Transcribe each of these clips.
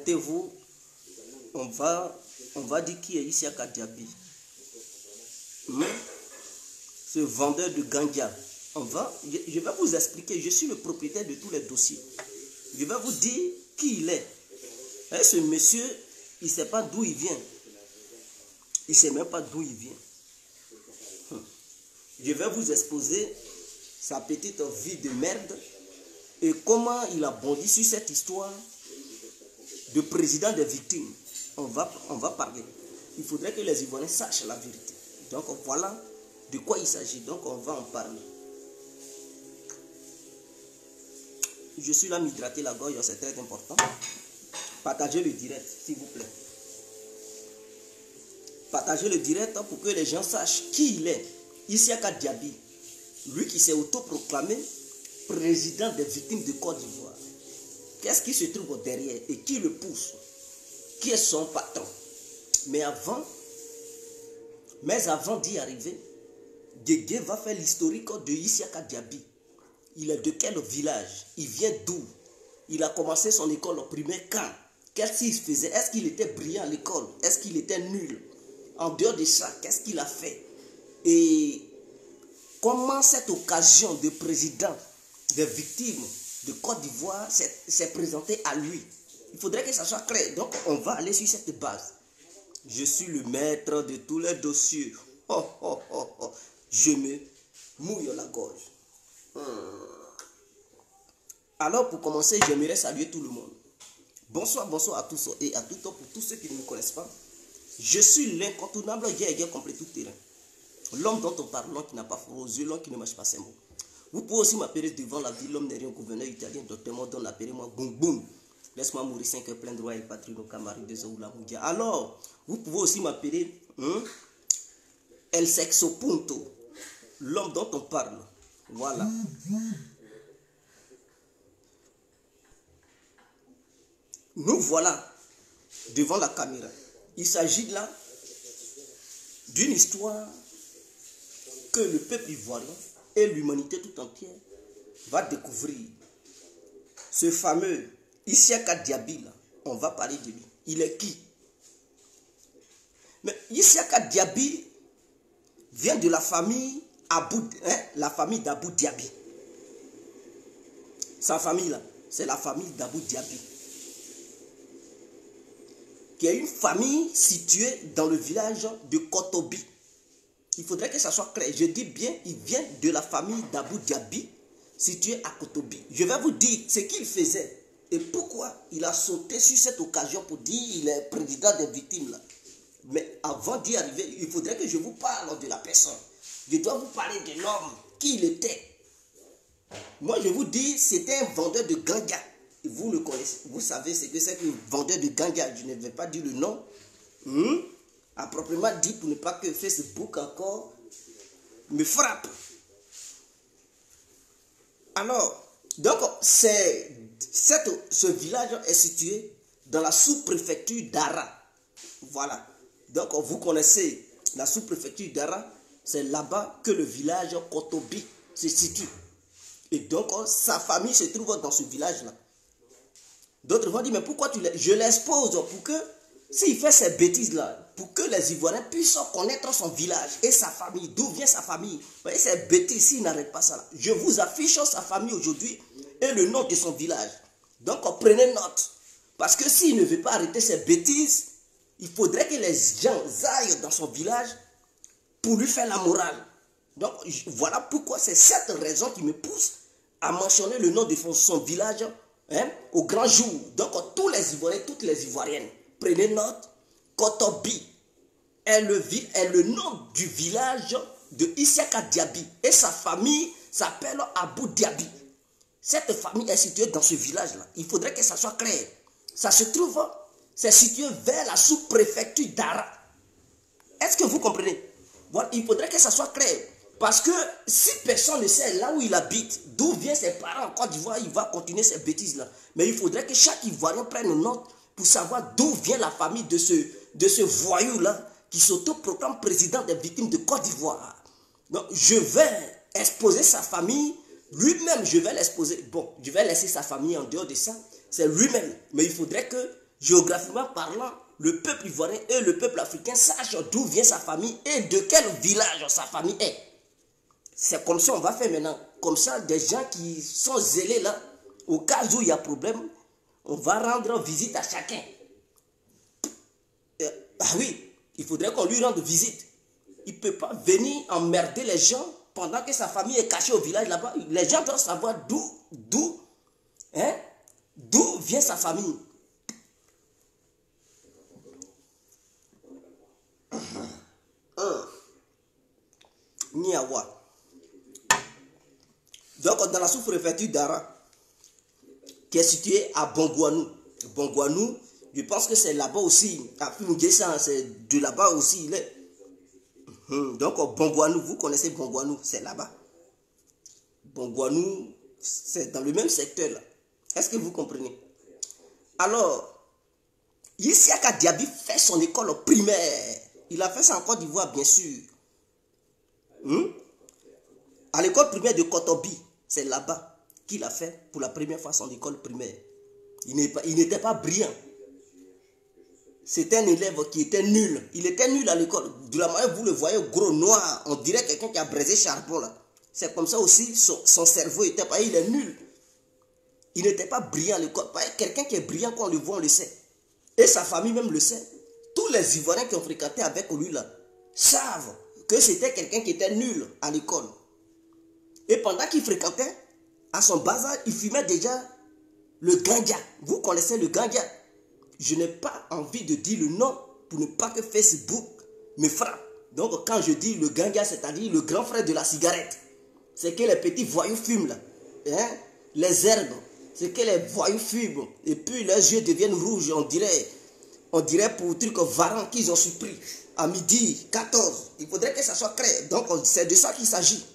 présentez-vous. On va dire qui est Isiaka Diaby. Ce vendeur de ganja. Je vais vous expliquer. Je suis le propriétaire de tous les dossiers. Je vais vous dire qui il est. Et ce monsieur, il ne sait pas d'où il vient. Il ne sait même pas d'où il vient. Je vais vous exposer sa petite vie de merde et comment il a bondi sur cette histoire de président des victimes. On va parler. Il faudrait que les Ivoiriens sachent la vérité. Donc voilà de quoi il s'agit. Donc on va en parler. Je suis là m'hydrater la gorge, c'est très important. Partagez le direct, s'il vous plaît. Partagez le direct pour que les gens sachent qui il est. Isiaka Diaby, lui qui s'est autoproclamé président des victimes de Côte d'Ivoire. Qu'est-ce qui se trouve derrière et qui le pousse? Qui est son patron? Mais avant d'y arriver, Guégué va faire l'historique de Isiaka Diaby. Il est de quel village? Il vient d'où? Il a commencé son école primaire quand? Qu'est-ce qu'il faisait? Est-ce qu'il était brillant à l'école? Est-ce qu'il était nul? En dehors de ça, qu'est-ce qu'il a fait? Et comment cette occasion de président des victimes de Côte d'Ivoire s'est présentée à lui? Il faudrait que ça soit clair. Donc, on va aller sur cette base. Je suis le maître de tous les dossiers. Je me mouille la gorge. Alors, pour commencer, j'aimerais saluer tout le monde. Bonsoir à tous et à toutes pour tous ceux qui ne me connaissent pas. Je suis l'incontournable guerrier complet tout terrain. L'homme dont on parle, l'homme qui n'a pas froid aux yeux, l'homme qui ne marche pas ses mots. Vous pouvez aussi m'appeler devant la vie, l'homme n'est rien, gouverneur italien, docteur Modon, appelez-moi Boum Boum. Laisse-moi mourir 5 heures plein droit et patrino Camari de Zoula Moudia. Alors, vous pouvez aussi m'appeler El Sexo Punto, l'homme dont on parle. Voilà. Nous voilà devant la caméra. Il s'agit là d'une histoire que le peuple ivoirien et l'humanité tout entière va découvrir. Ce fameux Isiaka Diaby là, on va parler de lui. Il est qui? Mais Isiaka Diaby vient de la famille d'Abou Diaby. Sa famille là, c'est la famille d'Abou Diaby, qui est une famille située dans le village de Kotobi. Il faudrait que ça soit clair. Je dis bien, il vient de la famille d'Abou Diaby, située à Kotobi. Je vais vous dire ce qu'il faisait et pourquoi il a sauté sur cette occasion pour dire qu'il est président des victimes là. Mais avant d'y arriver, il faudrait que je vous parle de la personne. Je dois vous parler de l'homme, qui il était. Moi, je vous dis, c'était un vendeur de ganja. Vous le connaissez, vous savez ce que c'est qu'un vendeur de ganja. Je ne vais pas dire le nom. À proprement dit, pour ne pas que Facebook encore me frappe. Alors, donc, ce village est situé dans la sous-préfecture d'Ara. Voilà. Donc, vous connaissez la sous-préfecture d'Ara. C'est là-bas que le village Kotobi se situe. Et donc, sa famille se trouve dans ce village-là. D'autres vont dire, mais pourquoi je l'expose pour que, s'il fait ces bêtises-là, pour que les Ivoiriens puissent connaître son village et sa famille, d'où vient sa famille. Vous voyez, ces bêtises, s'il n'arrête pas ça là. Je vous affiche sa famille aujourd'hui et le nom de son village. Donc, prenez note. Parce que s'il ne veut pas arrêter ces bêtises, il faudrait que les gens aillent dans son village pour lui faire la morale. Donc, voilà pourquoi c'est cette raison qui me pousse à mentionner le nom de son village au grand jour. Donc, tous les Ivoiriens, toutes les Ivoiriennes, prenez note, Kotobi est le nom du village de Isiaka Diaby. Et sa famille s'appelle Abou Diaby. Cette famille est située dans ce village-là. Il faudrait que ça soit clair. Ça se trouve, c'est situé vers la sous-préfecture d'Ara. Est-ce que vous comprenez? Voilà, il faudrait que ça soit clair. Parce que si personne ne sait là où il habite, d'où viennent ses parents en Côte d'Ivoire, il va continuer ces bêtises-là. Mais il faudrait que chaque Ivoirien prenne note pour savoir d'où vient la famille de ce voyou-là qui s'autoproclame président des victimes de Côte d'Ivoire. Donc, je vais exposer sa famille. Lui-même, je vais l'exposer. Bon, je vais laisser sa famille en dehors de ça. C'est lui-même. Mais il faudrait que géographiquement parlant, le peuple ivoirien et le peuple africain sachent d'où vient sa famille et de quel village sa famille est. C'est comme ça on va faire maintenant. Comme ça, des gens qui sont zélés là, au cas où il y a problème, on va rendre visite à chacun. Ah oui, il faudrait qu'on lui rende visite. Il ne peut pas venir emmerder les gens pendant que sa famille est cachée au village là-bas. Les gens doivent savoir d'où vient sa famille. Niawa. Donc, dans la sous-préfecture d'Ara, qui est située à Bongouanou. Bongouanou, je pense que c'est là-bas aussi. À Pimoudjessa, c'est de là-bas aussi il est. Donc, Bongouanou, vous connaissez Bongouanou, c'est là-bas. Bongouanou, c'est dans le même secteur là. Est-ce que vous comprenez? Alors, Isiaka Diaby fait son école primaire. Il a fait ça en Côte d'Ivoire, bien sûr. À l'école primaire de Kotobi, c'est là-bas qu'il a fait pour la première fois son école primaire. Il n'était pas brillant. C'était un élève qui était nul. Il était nul à l'école. De la manière vous le voyez, gros, noir, on dirait quelqu'un qui a braisé charbon là. C'est comme ça aussi, son cerveau était pas, il est nul. Il n'était pas brillant à l'école. Quelqu'un qui est brillant, quand on le voit, on le sait. Et sa famille même le sait. Tous les Ivoiriens qui ont fréquenté avec lui là, savent que c'était quelqu'un qui était nul à l'école. Et pendant qu'il fréquentait, à son bas âge, il fumait déjà le ganja. Vous connaissez le ganja? Je n'ai pas envie de dire le nom pour ne pas que Facebook me frappe. Donc quand je dis le ganja, c'est-à-dire le grand frère de la cigarette, c'est que les petits voyous fument là. Les herbes, c'est que les voyous fument. Et puis leurs yeux deviennent rouges, on dirait pour truc varant qu'ils ont surpris. À midi 14, il faudrait que ça soit clair. Donc c'est de ça qu'il s'agit.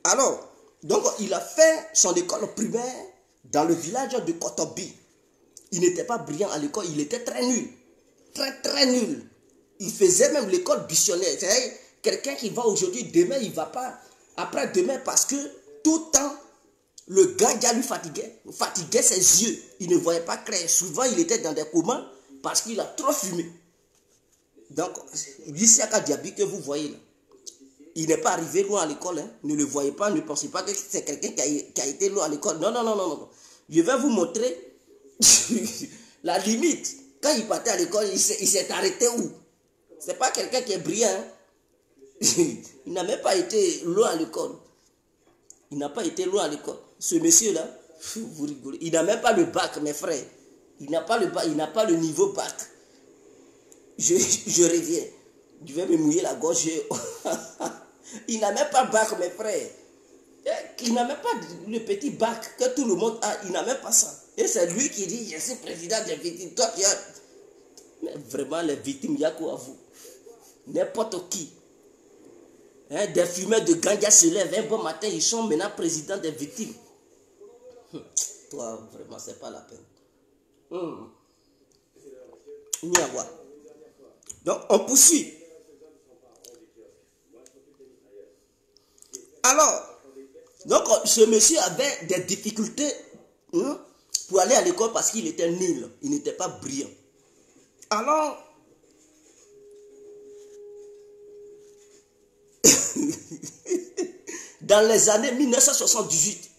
Alors, donc il a fait son école primaire dans le village de Kotobi. Il n'était pas brillant à l'école, il était très nul. Très nul. Il faisait même l'école missionnaire. C'est-à-dire, quelqu'un qui va aujourd'hui, demain, il ne va pas. Après-demain, parce que tout le temps, le ganja lui fatiguait ses yeux. Il ne voyait pas clair. Souvent, il était dans des comas parce qu'il a trop fumé. Donc, Isiaka Diaby que vous voyez là, il n'est pas arrivé loin à l'école. Hein. Ne le voyez pas, ne pensez pas que c'est quelqu'un qui a été loin à l'école. Non. Je vais vous montrer la limite. Quand il partait à l'école, il s'est arrêté où? C'est pas quelqu'un qui est brillant. Hein. Il n'a même pas été loin à l'école. Il n'a pas été loin à l'école. Ce monsieur-là, vous rigolez. Il n'a même pas le bac, mes frères. Il n'a pas le bac, il n'a pas le niveau bac. Je reviens. Je vais me mouiller la gorge. Il n'a même pas bac, mes frères. Il n'a même pas le petit bac que tout le monde a. Il n'a même pas ça. Et c'est lui qui dit, je suis président des victimes. Toi, tu as... Mais vraiment, les victimes, il y a quoi à vous? N'importe qui. Des fumeurs de ganja se lèvent un bon matin, ils sont maintenant présidents des victimes. Toi, vraiment, c'est pas la peine. Niawa. Donc, on poursuit. Alors, donc, ce monsieur avait des difficultés pour aller à l'école parce qu'il était nul. Il n'était pas brillant. Alors, dans les années 1978,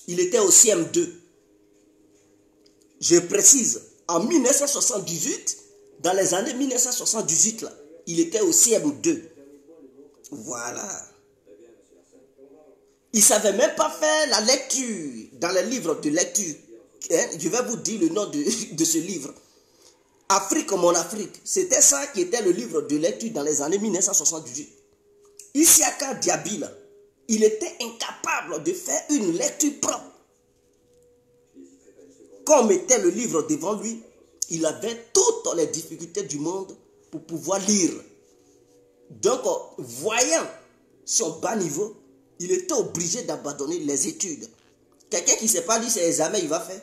il était au CM2. Je précise, en 1978, dans les années 1978, là, il était au CM2. Voilà. Il ne savait même pas faire la lecture dans les livres de lecture. Je vais vous dire le nom de ce livre. Afrique, mon Afrique. C'était ça qui était le livre de lecture dans les années 1978. Isiaka Diaby, là, il était incapable de faire une lecture propre. Quand on mettait le livre devant lui, il avait toutes les difficultés du monde pour pouvoir lire. Donc, voyant son bas niveau, il était obligé d'abandonner les études. Quelqu'un qui ne sait pas lire ses examens, il va faire.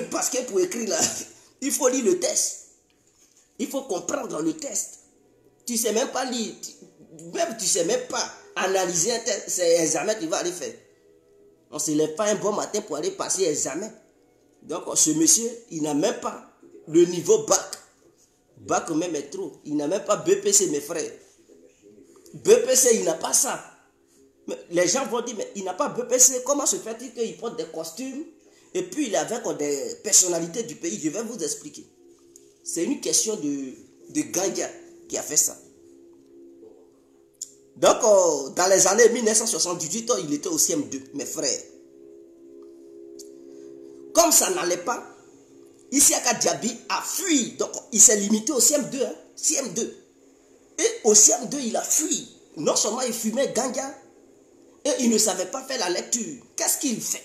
Parce que pour écrire là, il faut lire le test. Il faut comprendre le test. Tu ne sais même pas lire, même tu ne sais même pas analyser un test, c'est examen qu'il va aller faire. On ne se lève pas un bon matin pour aller passer l'examen. Donc ce monsieur, il n'a même pas le niveau bac. Bac même est trop. Il n'a même pas BPC, mes frères. BPC, il n'a pas ça. Mais les gens vont dire, mais il n'a pas BPC, comment se fait-il qu'il porte des costumes et puis il est avec des personnalités du pays? Je vais vous expliquer. C'est une question de Ganga qui a fait ça. Donc, dans les années 1978, il était au CM2, mes frères. Comme ça n'allait pas, Isiaka Diaby a fui. Donc, il s'est limité au CM2. Hein, CM2. Et au CM2, il a fui. Non seulement il fumait Ganga, et il ne savait pas faire la lecture. Qu'est-ce qu'il fait?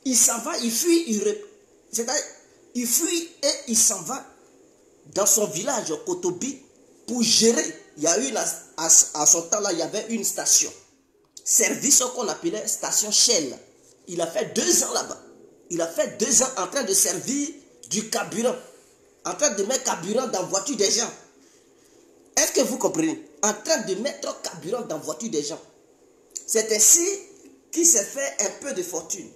Il s'en va, il fuit, il fuit et il s'en va dans son village, Kotobi, pour gérer. Il y a eu, à son temps-là, il y avait une station. Service qu'on appelait station Shell. Il a fait 2 ans là-bas. Il a fait 2 ans en train de servir du carburant. En train de mettre carburant dans la voiture des gens. Est-ce que vous comprenez? En train de mettre carburant dans la voiture des gens. C'est ainsi qu'il s'est fait un peu de fortune.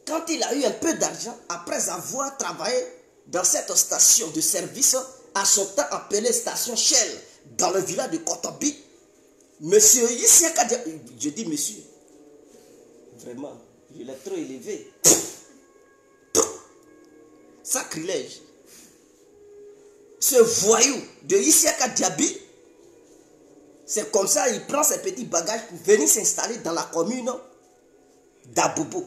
Quand il a eu un peu d'argent, après avoir travaillé dans cette station de service, à son temps appelée station Shell, dans le village de Kotobi, monsieur Isiaka Diaby, je dis monsieur, vraiment, je l'ai trop élevé. Sacrilège. Ce voyou de Isiaka Diaby, c'est comme ça, il prend ses petits bagages pour venir s'installer dans la commune d'Abobo.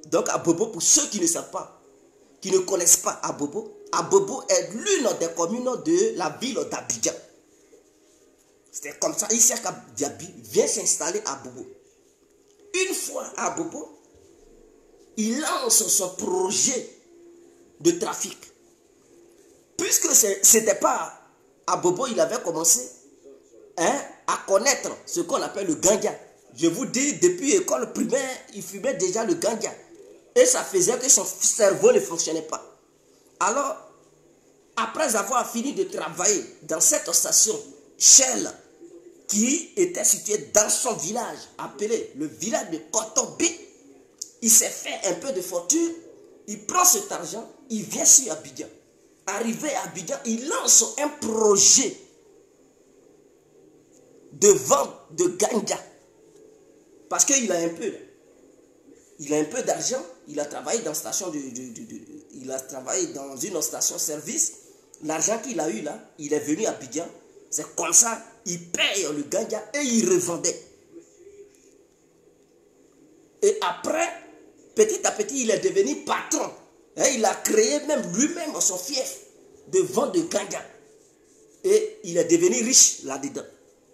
Donc Abobo, pour ceux qui ne savent pas, qui ne connaissent pas Abobo, Abobo est l'une des communes de la ville d'Abidjan. C'est comme ça, Isiaka Diaby vient s'installer à Abobo. Une fois à Abobo, il lance son projet de trafic. Puisque ce n'était pas à Bobo, il avait commencé à connaître ce qu'on appelle le ganja. Je vous dis, depuis l'école primaire, il fumait déjà le ganja. Et ça faisait que son cerveau ne fonctionnait pas. Alors, après avoir fini de travailler dans cette station Shell, qui était située dans son village, appelé le village de Kotobi, il s'est fait un peu de fortune, il prend cet argent, il vient sur Abidjan. Arrivé à Abidjan, il lance un projet de vente de ganja. Parce qu'il a un peu. Il a un peu d'argent. Il a travaillé dans une station service. L'argent qu'il a eu là, il est venu à Abidjan. C'est comme ça, il paye le ganja et il revendait. Et après, petit à petit, il est devenu patron. Et il a créé même lui-même son fief de vente de ganja. Et il est devenu riche là-dedans.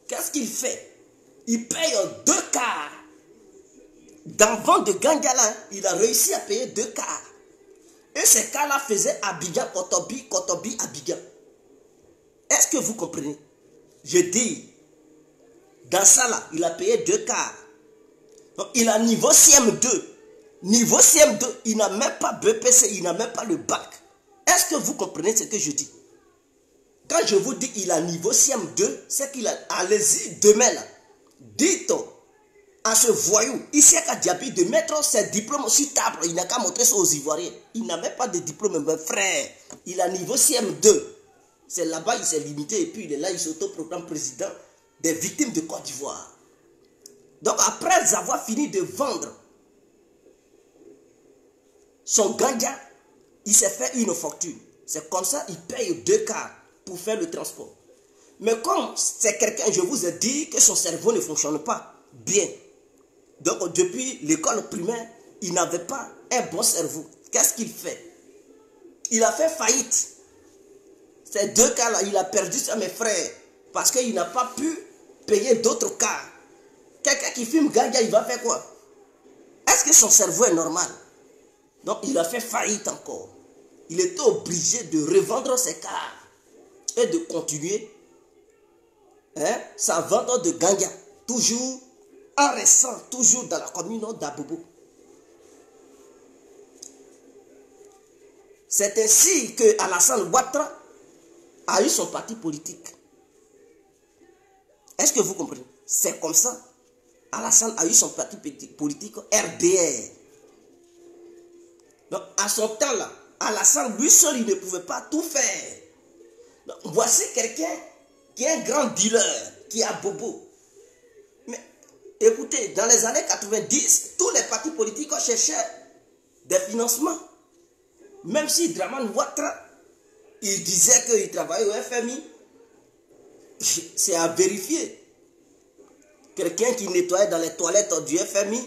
Qu'est-ce qu'il fait? Il paye 2 quarts. Dans la vente de ganja là, il a réussi à payer 2 quarts. Et ces quarts-là faisaient Abidjan, Kotobi, Kotobi, Abidjan. Est-ce que vous comprenez? Je dis, dans ça là, il a payé 2 quarts. Donc il a niveau CM2. Niveau CM2, il n'a même pas BPC, il n'a même pas le bac. Est-ce que vous comprenez ce que je dis? Quand je vous dis qu'il a niveau CM2, c'est qu'il a, allez-y demain là, dites à ce voyou, Isiaka Diaby, de mettre ses diplômes sur table. Il n'a qu'à montrer ça aux Ivoiriens. Il n'a même pas de diplôme, mon frère. Il a niveau CM2. C'est là-bas, il s'est limité et puis il est là, il s'auto-proclame président des victimes de Côte d'Ivoire. Donc après avoir fini de vendre son ganja, il s'est fait une fortune. C'est comme ça qu'il paye 2 quarts pour faire le transport. Mais comme c'est quelqu'un, je vous ai dit que son cerveau ne fonctionne pas bien. Donc depuis l'école primaire, il n'avait pas un bon cerveau. Qu'est-ce qu'il fait? Il a fait faillite. Ces 2 quarts-là, il a perdu ça, mes frères. Parce qu'il n'a pas pu payer d'autres quarts. Quelqu'un qui fume ganja, il va faire quoi? Est-ce que son cerveau est normal? Donc il a fait faillite encore. Il était obligé de revendre ses quarts et de continuer sa vente de ganja. Toujours en restant, toujours dans la commune d'Abobo. C'est ainsi que Alassane Ouattara a eu son parti politique. Est-ce que vous comprenez? C'est comme ça. Alassane a eu son parti politique RDR. Donc, à son temps là, Alassane, lui seul, il ne pouvait pas tout faire. Donc, voici quelqu'un qui est un grand dealer, qui a bobo. Mais écoutez, dans les années 90, tous les partis politiques ont cherché des financements. Même si Dramane Ouattara, il disait qu'il travaillait au FMI, c'est à vérifier. Quelqu'un qui nettoyait dans les toilettes du FMI,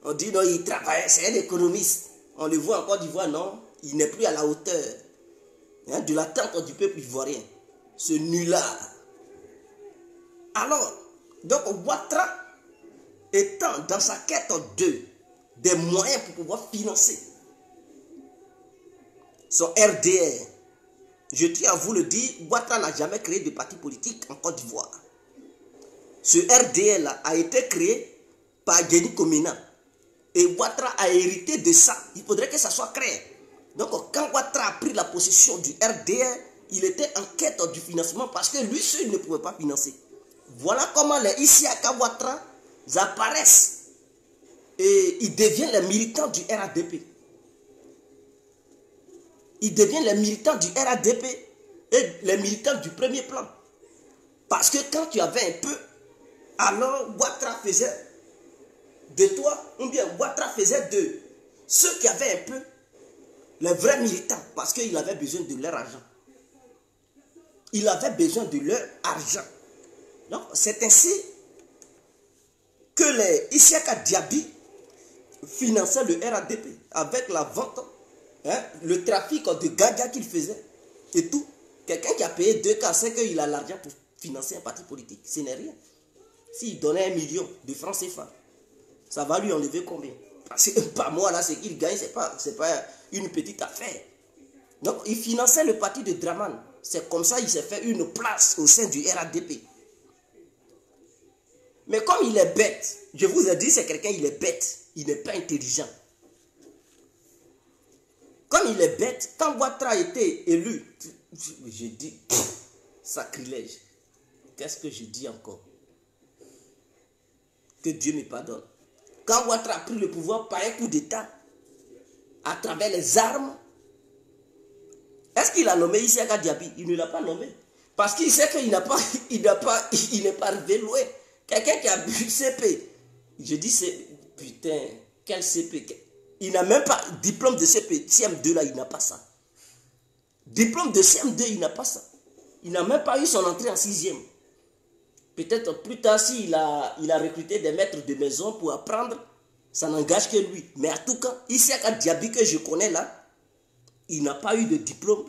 on dit non, il travaillait, c'est un économiste. On le voit en Côte d'Ivoire, non, il n'est plus à la hauteur de l'attente du peuple ivoirien. Ce nul-là. Alors, donc Ouattara étant dans sa quête des moyens pour pouvoir financer son RDR, je tiens à vous le dire, Ouattara n'a jamais créé de parti politique en Côte d'Ivoire. Ce RDR-là a été créé par Guéni Komina. Et Ouattara a hérité de ça. Il faudrait que ça soit créé. Donc quand Ouattara a pris la possession du RDR, il était en quête du financement parce que lui seul ne pouvait pas financer. Voilà comment les Isiaka Ouattara apparaissent. Et ils deviennent les militants du RADP. Ils deviennent les militants du RADP et les militants du premier plan. Parce que quand tu avais un peu, alors Ouattara faisait de toi, ou bien Ouattara faisait de ceux qui avaient un peu, les vrais militants, parce qu'il avait besoin de leur argent. Il avait besoin de leur argent. Donc c'est ainsi que les Isiaka Diaby finançaient le RADP avec la vente, le trafic de ganja qu'il faisait et tout. Quelqu'un qui a payé 2 cas, c'est qu'il a l'argent pour financer un parti politique. Ce n'est rien. S'il donnait 1 million de francs CFA, ça va lui enlever combien? Parce que pas moi là, ce qu'il gagne, c'est pas une petite affaire. Donc il finançait le parti de Dramane. C'est comme ça qu'il s'est fait une place au sein du RADP. Mais comme il est bête, je vous ai dit, c'est quelqu'un, il est bête. Il n'est pas intelligent. Comme il est bête, quand Ouattara a été élu, je dis, sacrilège. Qu'est-ce que je dis encore? Que Dieu me pardonne. Quand Ouattara a pris le pouvoir par un coup d'État, à travers les armes, est-ce qu'il a nommé Isiaka Diaby? Il ne l'a pas nommé. Parce qu'il sait qu'il n'est pas arrivé loin. Quelqu'un qui a bu CP. Je dis, c'est putain, quel CP? Il n'a même pas diplôme de CP. CM2 là, il n'a pas ça. Diplôme de CM2, il n'a pas ça. Il n'a même pas eu son entrée en 6e. Peut-être plus tard, s'il a recruté des maîtres de maison pour apprendre, ça n'engage que lui. Mais en tout cas, Isiaka Diaby que je connais là, il n'a pas eu de diplôme.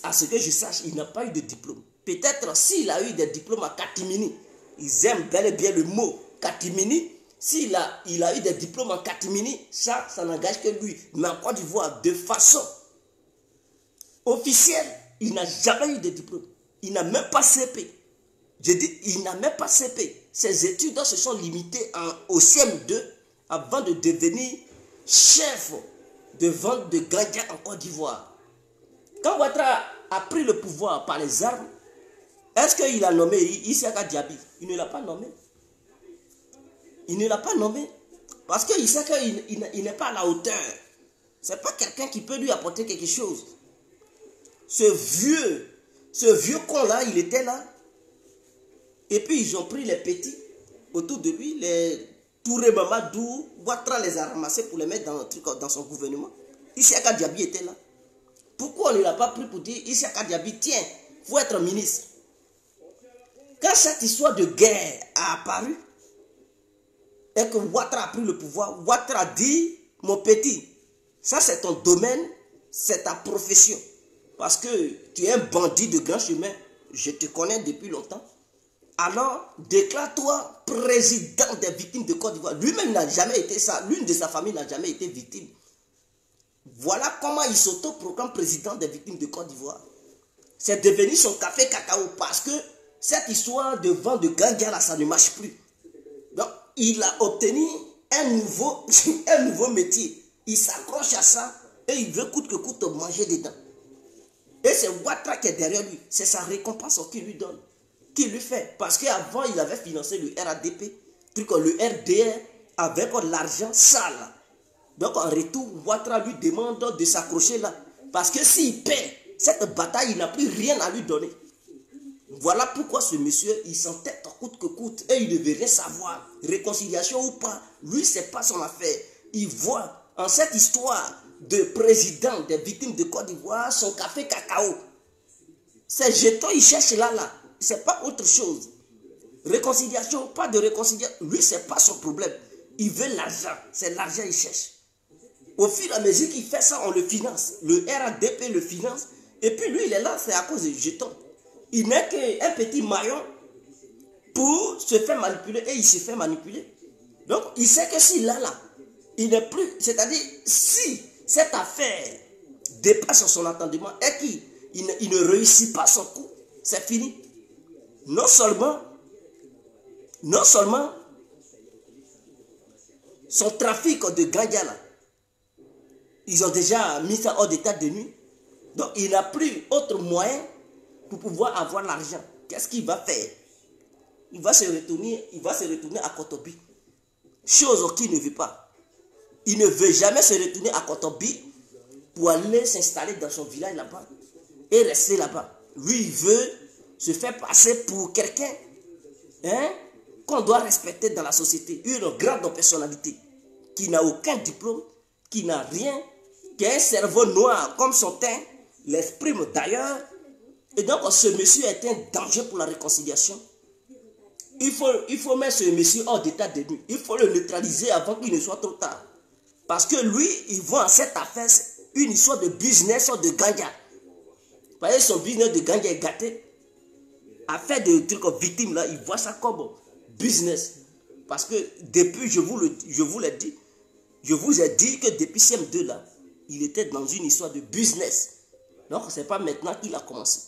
À ce que je sache, il n'a pas eu de diplôme. Peut-être s'il a eu des diplômes à Katimini, ils aiment bel et bien le mot Katimini. S'il a eu des diplômes en Katimini, ça n'engage que lui. Mais en Côte d'Ivoire, de façon officielle, il n'a jamais eu de diplôme. Il n'a même pas CP. Je dis, il n'a même pas CP. Ses études se sont limitées au CM2 avant de devenir chef de vente de ganja en Côte d'Ivoire. Quand Ouattara a pris le pouvoir par les armes, est-ce qu'il a nommé Isiaka Diaby? Il ne l'a pas nommé. Il ne l'a pas nommé. Parce qu'il sait qu'il n'est pas à la hauteur. Ce n'est pas quelqu'un qui peut lui apporter quelque chose. Ce vieux con-là, il était là. Et puis ils ont pris les petits autour de lui, les Touré Mamadou, Ouattara les a ramassés pour les mettre dans son gouvernement. Isiaka Diaby était là. Pourquoi on ne l'a pas pris pour dire Isiaka Diaby, tiens, il faut être ministre? Quand cette histoire de guerre a apparu, et que Ouattara a pris le pouvoir, Ouattara dit, mon petit, ça c'est ton domaine, c'est ta profession. Parce que tu es un bandit de grand chemin, je te connais depuis longtemps. Alors, déclare-toi président des victimes de Côte d'Ivoire. Lui-même n'a jamais été ça, l'une de sa famille n'a jamais été victime. Voilà comment il s'auto-proclame président des victimes de Côte d'Ivoire. C'est devenu son café cacao parce que cette histoire de vente de ganja là, ça ne marche plus. Donc, il a obtenu un nouveau métier. Il s'accroche à ça et il veut coûte que coûte manger dedans. Et c'est Ouattara qui est derrière lui. C'est sa récompense qu'il lui donne, qu'il lui fait. Parce qu'avant, il avait financé le RADP, le RDR avec l'argent sale Donc en retour, Ouattara lui demande de s'accrocher là. Parce que s'il perd cette bataille, il n'a plus rien à lui donner. Voilà pourquoi ce monsieur, il s'entête coûte que coûte et il ne veut rien savoir. Réconciliation ou pas, lui, c'est pas son affaire. Il voit en cette histoire de président des victimes de Côte d'Ivoire son café cacao. Ces jetons, il cherche là. C'est pas autre chose. Réconciliation, pas de réconciliation. Lui, c'est pas son problème. Il veut l'argent. C'est l'argent qu'il cherche. Au fur et à mesure qu'il fait ça, on le finance. Le RADP le finance. Et puis lui, il est là, c'est à cause des jetons. Il n'est qu'un petit maillon pour se faire manipuler. Et il se fait manipuler. Donc, il sait que s'il est là, il n'est plus... C'est-à-dire, si cette affaire dépasse son entendement et qu'il ne réussit pas son coup, c'est fini. Non seulement son trafic de ganja là, ils ont déjà mis ça hors d'état de nuit. Donc il n'a plus autre moyen pour pouvoir avoir l'argent. Qu'est-ce qu'il va faire? Il va se retourner à Kotobi. Chose qu'il ne veut pas. Il ne veut jamais se retourner à Kotobi pour aller s'installer dans son village là-bas et rester là-bas. Lui, il veut se faire passer pour quelqu'un qu'on doit respecter dans la société. Une grande personnalité qui n'a aucun diplôme, qui n'a rien, qui a un cerveau noir comme son teint, l'exprime d'ailleurs. Et donc ce monsieur est un danger pour la réconciliation. Il faut mettre ce monsieur hors d'état de nuit. Il faut le neutraliser avant qu'il ne soit trop tard. Parce que lui, il voit en cette affaire une histoire de business de ganja. Parce que son business de ganja est gâté. Affaire de trucs victimes là, il voit ça comme business. Parce que depuis, je vous l'ai dit, je vous ai dit que depuis CM2 là, il était dans une histoire de business. Donc ce n'est pas maintenant qu'il a commencé.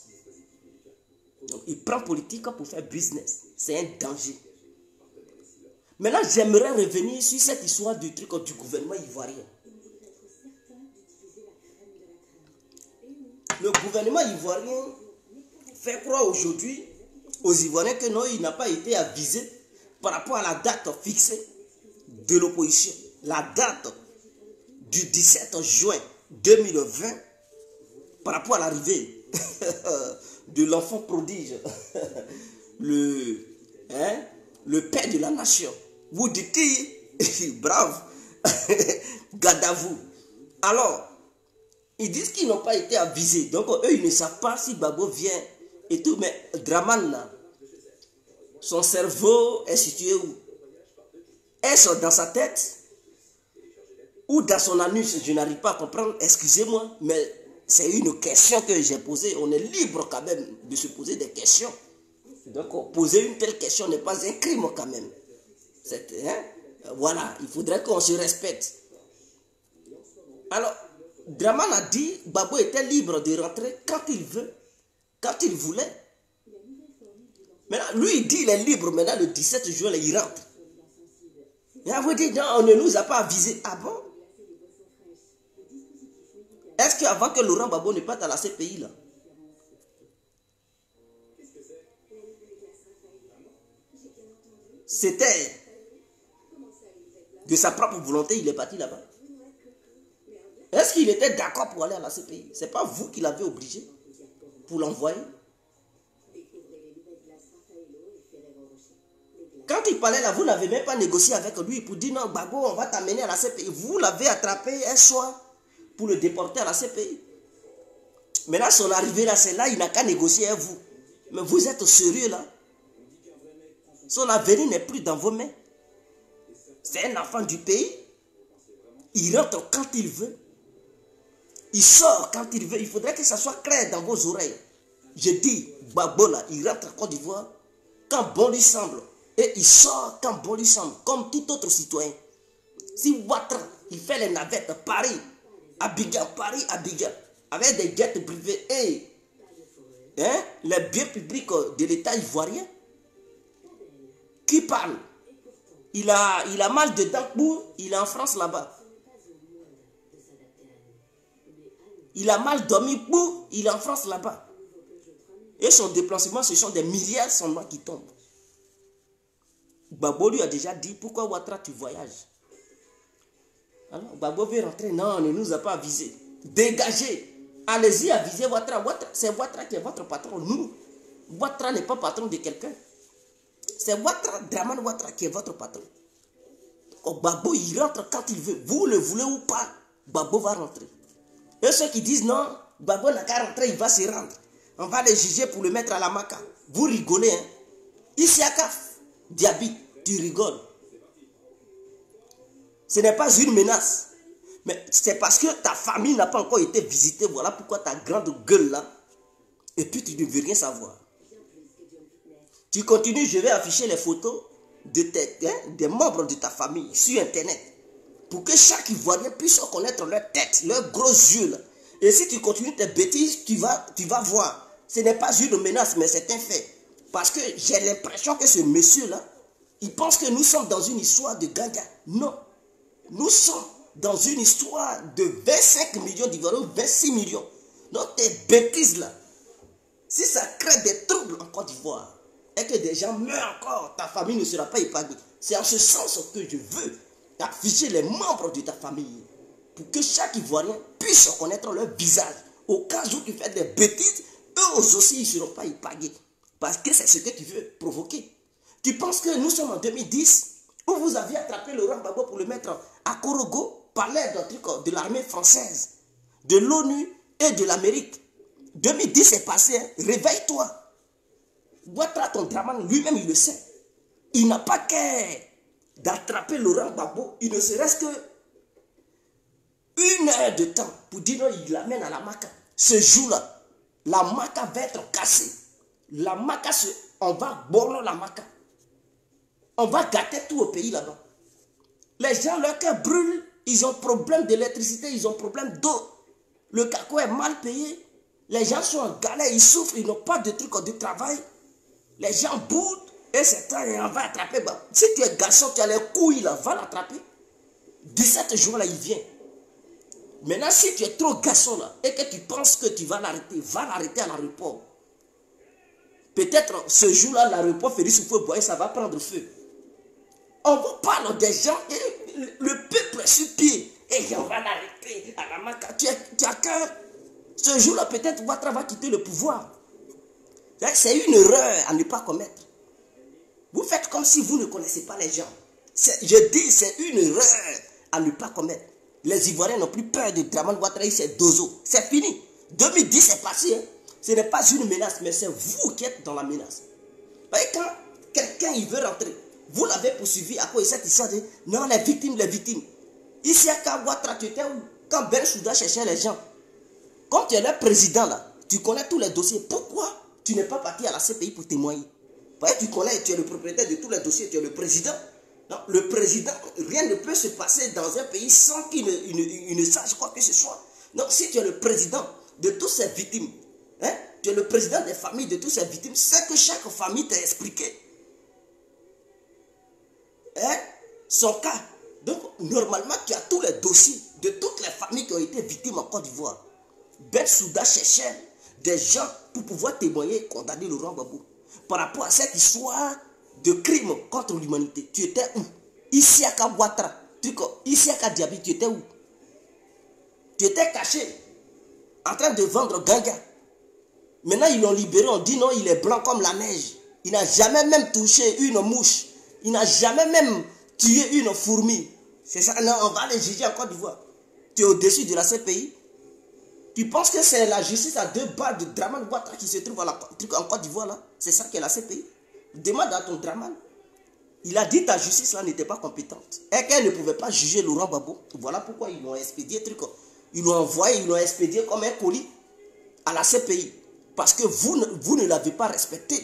Donc, il prend politique pour faire business. C'est un danger. Maintenant, j'aimerais revenir sur cette histoire du truc du gouvernement ivoirien. Le gouvernement ivoirien fait croire aujourd'hui aux Ivoiriens que non, il n'a pas été avisé par rapport à la date fixée de l'opposition. La date du 17 juin 2020 par rapport à l'arrivée de l'enfant prodige, le père de la nation. Vous dites, brave, Gadavou. Alors, ils disent qu'ils n'ont pas été avisés. Donc, eux, ils ne savent pas si Gbagbo vient et tout. Mais Dramane, là, son cerveau est situé où? Est-ce dans sa tête ou dans son anus? Je n'arrive pas à comprendre. Excusez-moi, mais c'est une question que j'ai posée. On est libre quand même de se poser des questions. Donc, poser une telle question n'est pas un crime quand même. Voilà, il faudrait qu'on se respecte. Alors, Dramane a dit que Gbagbo était libre de rentrer quand il veut, quand il voulait. Maintenant, lui, il dit qu'il est libre. Maintenant, le 17 juin, il rentre. Et vous dites, non, on ne nous a pas avisé. Ah bon? Est-ce qu'avant que Laurent Gbagbo ne parte à la CPI, là, c'était de sa propre volonté, il est parti là-bas? Est-ce qu'il était d'accord pour aller à la CPI? Ce n'est pas vous qui l'avez obligé pour l'envoyer. Quand il parlait là, vous n'avez même pas négocié avec lui pour dire non, Gbagbo, on va t'amener à la CPI. Vous l'avez attrapé un soir pour le déporter à la CPI. Maintenant, son arrivée là, c'est là, il n'a qu'à négocier avec vous. Mais vous êtes sérieux là? Son avenir n'est plus dans vos mains. C'est un enfant du pays. Il rentre quand il veut. Il sort quand il veut. Il faudrait que ça soit clair dans vos oreilles. Je dis, Gbagbo là, il rentre en Côte d'Ivoire quand bon lui semble. Et il sort quand bon lui semble, comme tout autre citoyen. Si Ouattara, il fait les navettes Paris, Abidjan, avec des jets privés et les biens publics de l'État ivoirien, qui parle? Il a mal de dents pour, il est en France là-bas. Il a mal dormi pour, il est en France là-bas. Et son déplacement, ce sont des milliards seulement qui tombent. Gbagbo lui a déjà dit, pourquoi Ouattara tu voyages? Alors, Gbagbo veut rentrer. Non, on ne nous a pas avisé. Dégagez. Allez-y, avisez Ouattara. C'est Ouattara qui est votre patron. Nous, Ouattara n'est pas patron de quelqu'un. C'est Ouattara, Dramane Ouattara qui est votre patron. Gbagbo, il rentre quand il veut. Vous le voulez ou pas, Gbagbo va rentrer. Et ceux qui disent non, Gbagbo n'a qu'à rentrer, il va se rendre. On va le juger pour le mettre à la maca. Vous rigolez, hein. Isiaka Diaby, tu rigoles. Ce n'est pas une menace. Mais c'est parce que ta famille n'a pas encore été visitée. Voilà pourquoi ta grande gueule là. Et puis tu ne veux rien savoir. Tu continues, je vais afficher les photos de des membres de ta famille sur Internet. Pour que chaque Ivoirien puisse reconnaître leur tête, leurs gros yeux là. Et si tu continues tes bêtises, tu vas voir. Ce n'est pas une menace, mais c'est un fait. Parce que j'ai l'impression que ce monsieur-là, il pense que nous sommes dans une histoire de gaga. Non. Nous sommes dans une histoire de 25 millions d'Ivoiriens, 26 millions. Donc tes bêtises là, si ça crée des troubles en Côte d'Ivoire, et que des gens meurent encore, ta famille ne sera pas épargnée. C'est en ce sens que je veux afficher les membres de ta famille. Pour que chaque Ivoirien puisse reconnaître leur visage. Au cas où tu fais des bêtises, eux aussi ils ne seront pas épargnés. Parce que c'est ce que tu veux provoquer. Tu penses que nous sommes en 2010, où vous aviez attrapé Laurent Gbagbo pour le mettre à Korogo, parlait d'un truc de l'armée française, de l'ONU et de l'Amérique. 2010 est passé, hein. Réveille-toi. Ouattara, ton Dramane, lui-même il le sait. Il n'a pas qu'à d'attraper Laurent Gbagbo, il ne serait-ce que 1 heure de temps pour dire non, il l'amène à la maca. Ce jour-là, la maca va être cassée. La maca, on va borner la maca. On va gâter tout au pays là-bas. Les gens, leur cœur brûle, ils ont problème d'électricité, ils ont problème d'eau. Le cacao est mal payé. Les gens sont en galère, ils souffrent, ils n'ont pas de trucs de travail. Les gens boudent et c'est toi, on va attraper. Si tu es garçon, tu as les couilles là, va l'attraper. 17 jours là, il vient. Maintenant, si tu es trop garçon là et que tu penses que tu vas l'arrêter à l'aéroport. Peut-être ce jour-là, l'aéroport Félix Houphouët-Boigny, ça va prendre feu. On vous parle des gens et le peuple est sur pied. Et on va l'arrêter à la maca. Tu as cœur. Ce jour-là, peut-être Ouattara va quitter le pouvoir. C'est une erreur à ne pas commettre. Vous faites comme si vous ne connaissez pas les gens. Je dis, c'est une erreur à ne pas commettre. Les Ivoiriens n'ont plus peur de Dramane Ouattara, c'est Dozo. C'est fini. 2010 est passé. Hein. Ce n'est pas une menace, mais c'est vous qui êtes dans la menace. Voyez, quand quelqu'un il veut rentrer, vous l'avez poursuivi à cause de cette histoire de non, les victimes, les victimes. Ici à Ouattara, tu étais où? Quand Bensouda cherchait les gens. Comme tu es le président là, tu connais tous les dossiers. Pourquoi tu n'es pas parti à la CPI pour témoigner? Voyez, tu connais, tu es le propriétaire de tous les dossiers, tu es le président. Non, le président, rien ne peut se passer dans un pays sans qu'il ne sache quoi que ce soit. Donc si tu es le président de toutes ces victimes, hein, tu es le président des familles de toutes ces victimes, c'est que chaque famille t'a expliqué hein, son cas. Donc normalement tu as tous les dossiers de toutes les familles qui ont été victimes en Côte d'Ivoire. Bensouda cherchait des gens pour pouvoir témoigner et condamner Laurent Gbagbo. Par rapport à cette histoire de crime contre l'humanité, tu étais où? Ici à Ouattara, ici à Diaby, tu étais où? Tu étais caché, en train de vendre ganga. Maintenant ils l'ont libéré, on dit non, il est blanc comme la neige. Il n'a jamais même touché une mouche. Il n'a jamais même tué une fourmi. C'est ça, non, on va les juger en Côte d'Ivoire. Tu es au-dessus de la CPI. Tu penses que c'est la justice à 2 balles de Dramane Ouattara qui se trouve en Côte d'Ivoire là? C'est ça qui est la CPI. Demande à ton Dramane. Il a dit que ta justice là n'était pas compétente. Et qu'elle ne pouvait pas juger Laurent Gbagbo. Voilà pourquoi ils l'ont expédié. Ils l'ont envoyé, ils l'ont expédié comme un colis à la CPI. Parce que vous ne l'avez pas respecté.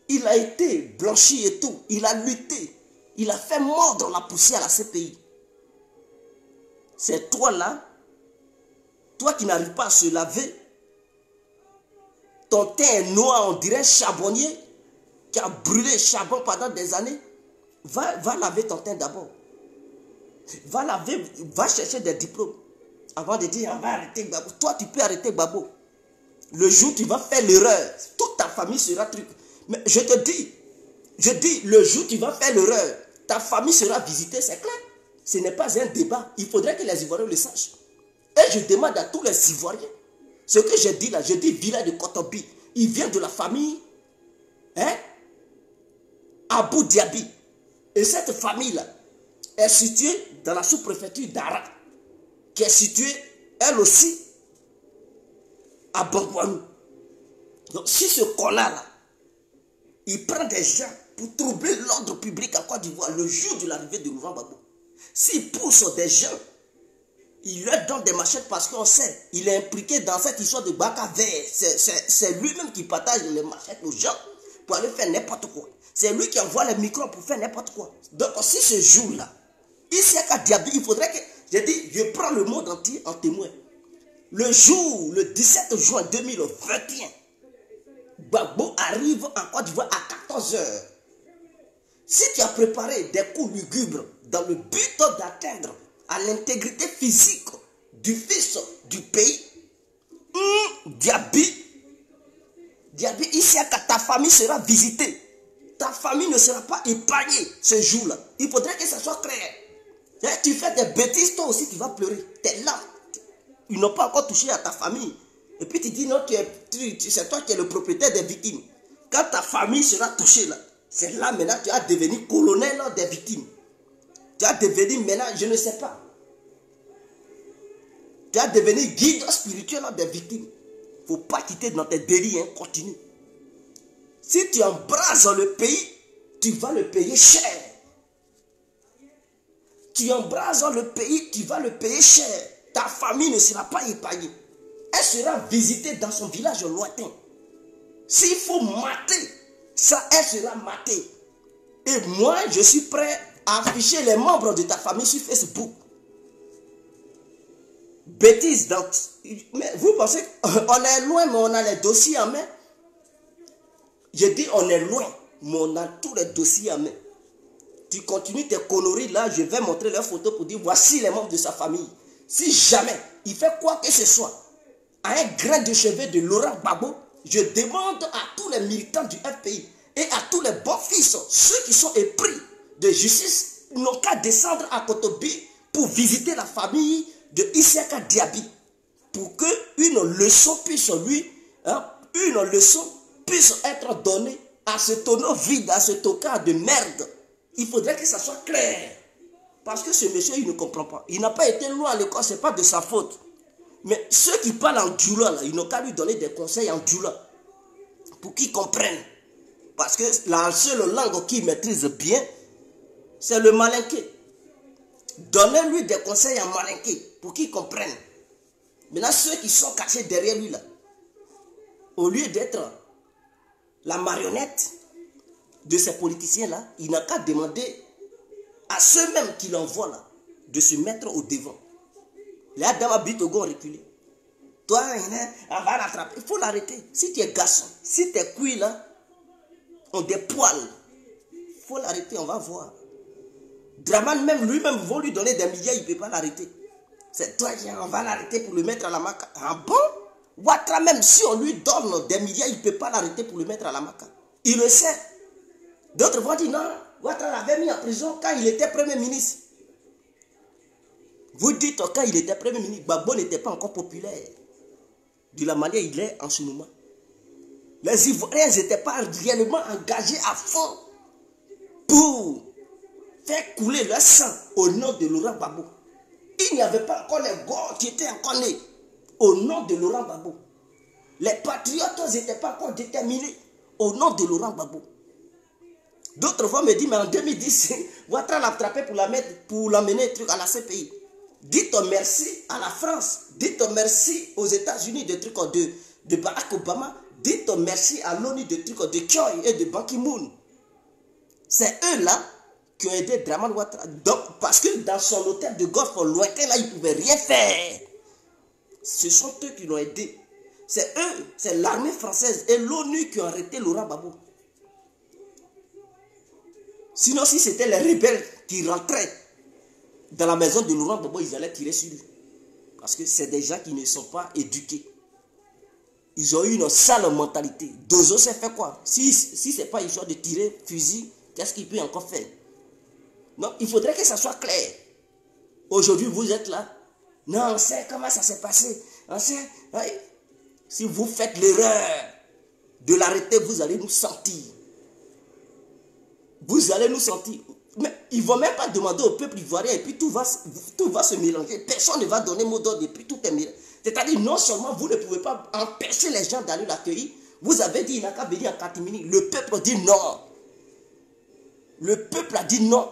Il a été blanchi et tout. Il a lutté. Il a fait mordre la poussière à la CPI. C'est toi là. Toi qui n'arrives pas à se laver, ton teint est noir, on dirait un charbonnier qui a brûlé le charbon pendant des années. Va laver ton teint d'abord. Va chercher des diplômes avant de dire on va arrêter Gbagbo. Toi tu peux arrêter Gbagbo. Le jour où tu vas faire l'erreur, toute ta famille sera truc. Mais je dis, le jour où tu vas faire l'erreur, ta famille sera visitée, c'est clair. Ce n'est pas un débat. Il faudrait que les Ivoiriens le sachent. Et je demande à tous les Ivoiriens, ce que j'ai dit là, je dis village de Kotobi, il vient de la famille Abou Diaby. Et cette famille-là est située dans la sous-préfecture d'Ara, qui est située, elle aussi, à Bangouanou. Donc si ce connard-là, il prend des gens pour troubler l'ordre public en Côte d'Ivoire le jour de l'arrivée de Laurent Gbagbo, s'il pousse des gens, il leur donne des machettes parce qu'on sait, il est impliqué dans cette histoire de Baka Vert. C'est lui-même qui partage les machettes aux gens pour aller faire n'importe quoi. C'est lui qui envoie les micros pour faire n'importe quoi. Donc si ce jour-là, ici à Diaby, il faudrait que, j'ai dit, je prends le monde entier en témoin. Le jour, le 17 juin 2021, Gbagbo arrive en Côte d'Ivoire à 14 h. Si tu as préparé des coups lugubres dans le but d'atteindre à l'intégrité physique du fils du pays, Diaby, ici ta famille sera visitée. Ta famille ne sera pas épargnée ce jour-là. Il faudrait que ça soit clair. Tu fais des bêtises, toi aussi tu vas pleurer. Tes larmes, ils n'ont pas encore touché à ta famille. Et puis tu dis non, c'est toi qui es le propriétaire des victimes. Quand ta famille sera touchée là, c'est là maintenant tu vas devenir colonel des victimes. Tu vas devenir maintenant, je ne sais pas. Tu vas devenir guide spirituel des victimes. Il ne faut pas quitter dans tes délits, continue. Si tu embrases le pays, tu vas le payer cher. Tu embrases le pays, tu vas le payer cher. Ta famille ne sera pas épargnée. Elle sera visitée dans son village lointain. S'il faut mater, ça, elle sera matée. Et moi, je suis prêt à afficher les membres de ta famille sur Facebook. Bêtise. Donc, mais vous pensez qu'on est loin, mais on a les dossiers en main. Je dis on est loin, mais on a tous les dossiers en main. Tu continues tes conneries là, je vais montrer leurs photos pour dire voici les membres de sa famille. Si jamais il fait quoi que ce soit à un grain de cheveux de Laurent Gbagbo, je demande à tous les militants du FPI et à tous les bons fils, ceux qui sont épris de justice, n'ont qu'à descendre à Kotobi pour visiter la famille de Isiaka Diaby, pour qu'une leçon puisse puisse être donnée à ce tonneau vide, à ce tocard de merde. Il faudrait que ça soit clair. Parce que ce monsieur, il ne comprend pas. Il n'a pas été loin à l'école, ce n'est pas de sa faute. Mais ceux qui parlent en djoula, là, ils n'ont qu'à lui donner des conseils en djoula. Pour qu'ils comprennent. Parce que la seule langue qu'il maîtrise bien, c'est le malinké. Donnez-lui des conseils en malinké pour qu'il comprenne. Maintenant, ceux qui sont cachés derrière lui, là, au lieu d'être la marionnette de ces politiciens-là, il n'a qu'à demander à ceux-mêmes qui l'envoient là, de se mettre au devant. Les Adama Bitogo ont reculé. Toi, on va l'attraper. Il faut l'arrêter. Si tu es garçon, si tes couilles là ont des poils, il faut l'arrêter, on va voir. Draman même, lui-même, vont lui donner des milliards, il ne peut pas l'arrêter. C'est toi, on va l'arrêter pour le mettre à la maca. Ah bon? Ouattara même, si on lui donne des milliards, il ne peut pas l'arrêter pour le mettre à la maca. Il le sait. D'autres vont dire non, Ouattara l'avait mis en prison quand il était Premier ministre. Vous dites quand il était Premier ministre, Gbagbo n'était pas encore populaire. De la manière il est en ce moment. Les Ivoiriens n'étaient pas réellement engagés à fond pour faire couler leur sang au nom de Laurent Gbagbo. Il n'y avait pas encore les gars qui étaient encore nés au nom de Laurent Gbagbo. Les patriotes n'étaient pas encore déterminés au nom de Laurent Gbagbo. D'autres fois me disent, mais en 2010, Ouattara l'a attrapé pour l'amener à la CPI. Dites merci à la France, dites merci aux États-Unis de Barack Obama, dites merci à l'ONU de Choi et de Ban Ki-moon. C'est eux-là qui ont aidé Draman Ouattara. Donc, parce que dans son hôtel de golf lointain, là, il ne pouvait rien faire. Ce sont eux qui l'ont aidé. C'est eux, c'est l'armée française et l'ONU qui ont arrêté Laurent Gbagbo. Sinon, si c'était les rebelles qui rentraient dans la maison de Laurent Gbagbo, ils allaient tirer sur lui. Parce que c'est des gens qui ne sont pas éduqués. Ils ont eu une sale mentalité. Dozo s'est fait quoi? Si ce n'est pas histoire de tirer fusil, qu'est-ce qu'il peut encore faire? Non, il faudrait que ça soit clair. Aujourd'hui, vous êtes là. Non, on sait comment ça s'est passé. On sait. Oui. Si vous faites l'erreur de l'arrêter, vous allez nous sentir. Vous allez nous sentir. Mais ils ne vont même pas demander au peuple ivoirien et puis tout va se mélanger. Personne ne va donner mot d'ordre et puis tout est mélangé. C'est-à-dire, non seulement vous ne pouvez pas empêcher les gens d'aller l'accueillir, vous avez dit il n'a qu'à venir en catimini. Le peuple dit non. Le peuple a dit non.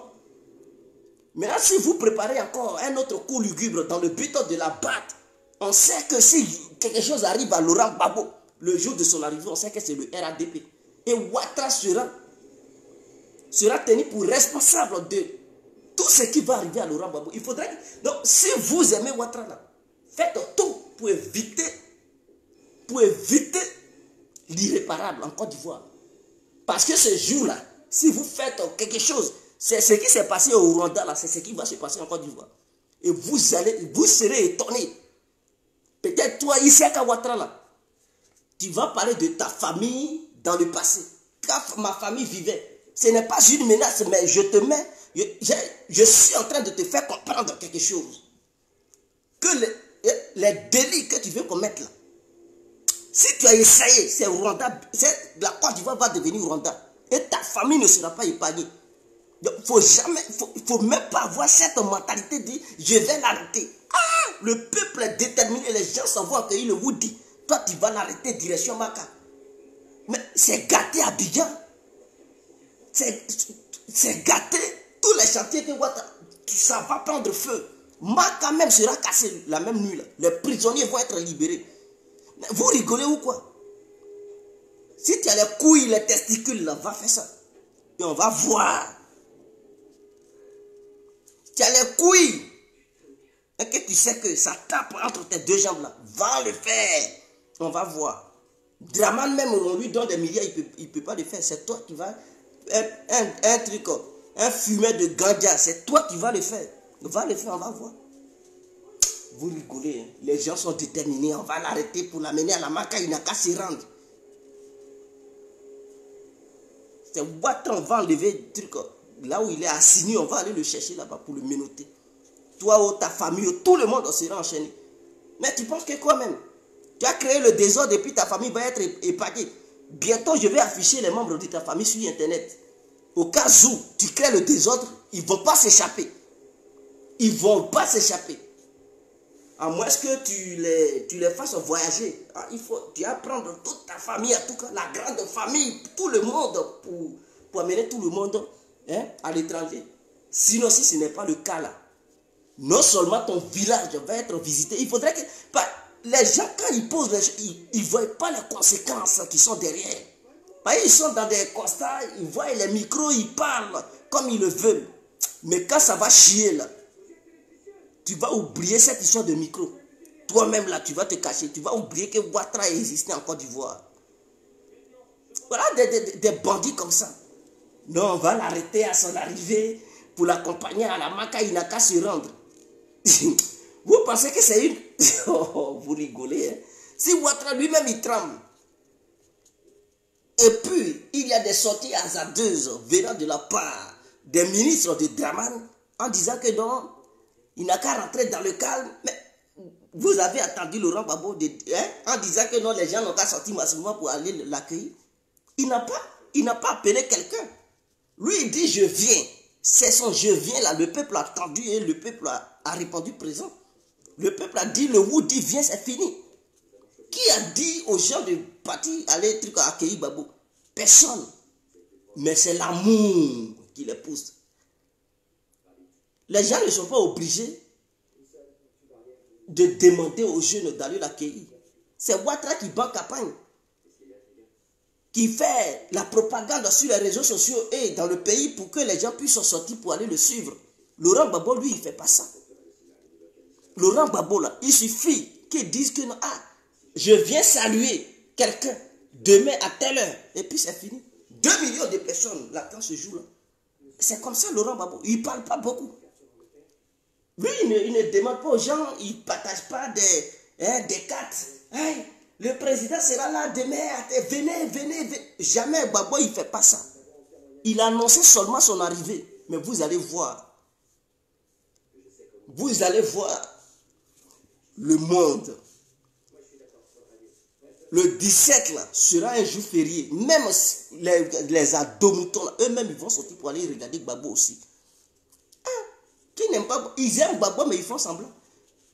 Maintenant, si vous préparez encore un autre coup lugubre dans le but de la battre, on sait que si quelque chose arrive à Laurent Gbagbo, le jour de son arrivée, on sait que c'est le RADP. Et Ouattara sera tenu pour responsable de tout ce qui va arriver à Laurent Gbagbo. Il faudrait que... Donc, si vous aimez Ouattara, là, faites tout pour éviter l'irréparable en Côte d'Ivoire. Parce que ce jour-là, si vous faites quelque chose, c'est ce qui s'est passé au Rwanda, là, c'est ce qui va se passer en Côte d'Ivoire. Et vous serez étonnés. Peut-être toi, Issaka Ouattara, là, tu vas parler de ta famille dans le passé. Quand ma famille vivait, ce n'est pas une menace, mais je suis en train de te faire comprendre quelque chose. Que les délits que tu veux commettre là, si tu as essayé, c'est Rwanda, la Côte d'Ivoire va devenir Rwanda. Et ta famille ne sera pas épargnée. Donc, il faut même pas avoir cette mentalité de je vais l'arrêter. Ah, le peuple est déterminé, les gens s'en vont accueillir le Woody. Toi, tu vas l'arrêter direction Maka. Mais c'est gâté Abidjan. C'est gâté. Tous les chantiers que ça va prendre feu. Maka même sera cassé la même nuit. Là. Les prisonniers vont être libérés. Vous rigolez ou quoi? Si tu as les couilles, les testicules, là, va faire ça. Et on va voir. Tu as les couilles. Et que tu sais que ça tape entre tes deux jambes là. Va le faire. On va voir. Draman même, on lui donne des milliards, il ne peut pas le faire. C'est toi qui vas... Un truc, un fumet de ganja, c'est toi qui vas le faire. Va le faire, on va voir. Vous rigolez, hein? Les gens sont déterminés. On va l'arrêter pour l'amener à la Maka, il n'a qu'à s'y rendre. C'est Ouattara, on va enlever le truc. Là où il est assigné, on va aller le chercher là-bas pour le menotter. Toi ou ta famille, tout le monde sera enchaîné. Mais tu penses que quoi même? Tu as créé le désordre et puis ta famille va être épargnée. Bientôt, je vais afficher les membres de ta famille sur Internet. Au cas où tu crées le désordre, ils ne vont pas s'échapper. Ils ne vont pas s'échapper. À moins que tu les fasses voyager. Ah, tu vas prendre toute ta famille, en tout cas la grande famille, tout le monde, pour amener tout le monde à l'étranger. Sinon, si ce n'est pas le cas là, non seulement ton village va être visité, il faudrait que... Les gens, quand ils posent, ils ne voient pas les conséquences qui sont derrière. Ils sont dans des constats, ils voient les micros, ils parlent comme ils le veulent. Mais quand ça va chier là, tu vas oublier cette histoire de micro. Toi-même là, tu vas te cacher. Tu vas oublier que Ouattara existait en Côte d'Ivoire. Voilà des bandits comme ça. Non, on va l'arrêter à son arrivée pour l'accompagner à la Maka, il n'a qu'à se rendre. Vous pensez que c'est une... Oh, vous rigolez. Hein? Si Ouattara lui-même il tremble. Et puis, il y a des sorties hasardeuses venant de la part des ministres de Draman en disant que non, il n'a qu'à rentrer dans le calme. Mais vous avez attendu Laurent Gbagbo en disant que non, les gens n'ont qu'à sortir massivement pour aller l'accueillir. Il n'a pas appelé quelqu'un. Lui, il dit je viens. C'est son je viens là. Le peuple a attendu et le peuple a répondu présent. Le peuple a dit le Woody vient, c'est fini. Qui a dit aux gens de partir aller accueillir Gbagbo? Personne. Mais c'est l'amour qui les pousse. Les gens ne sont pas obligés de demander aux jeunes d'aller l'accueillir. C'est Ouattara qui bat campagne, qui fait la propagande sur les réseaux sociaux et dans le pays pour que les gens puissent sortir pour aller le suivre. Laurent Gbagbo, lui, il ne fait pas ça. Laurent Gbagbo, là, il suffit qu'ils disent que non, je viens saluer quelqu'un demain à telle heure. Et puis c'est fini. 2 millions de personnes l'attendent ce jour-là. C'est comme ça Laurent Gbagbo. Il ne parle pas beaucoup. Lui, il ne demande pas aux gens, il ne partage pas des cartes. Hey, le président sera là demain, venez. Jamais Gbagbo, il ne fait pas ça. Il a annoncé seulement son arrivée. Mais vous allez voir. vous allez voir le monde. Le 17 là sera un jour férié. Même les adomoutons, eux-mêmes, ils vont sortir pour aller regarder Gbagbo aussi. Ah, qui n'aiment pas, ils aiment Gbagbo, mais ils font semblant.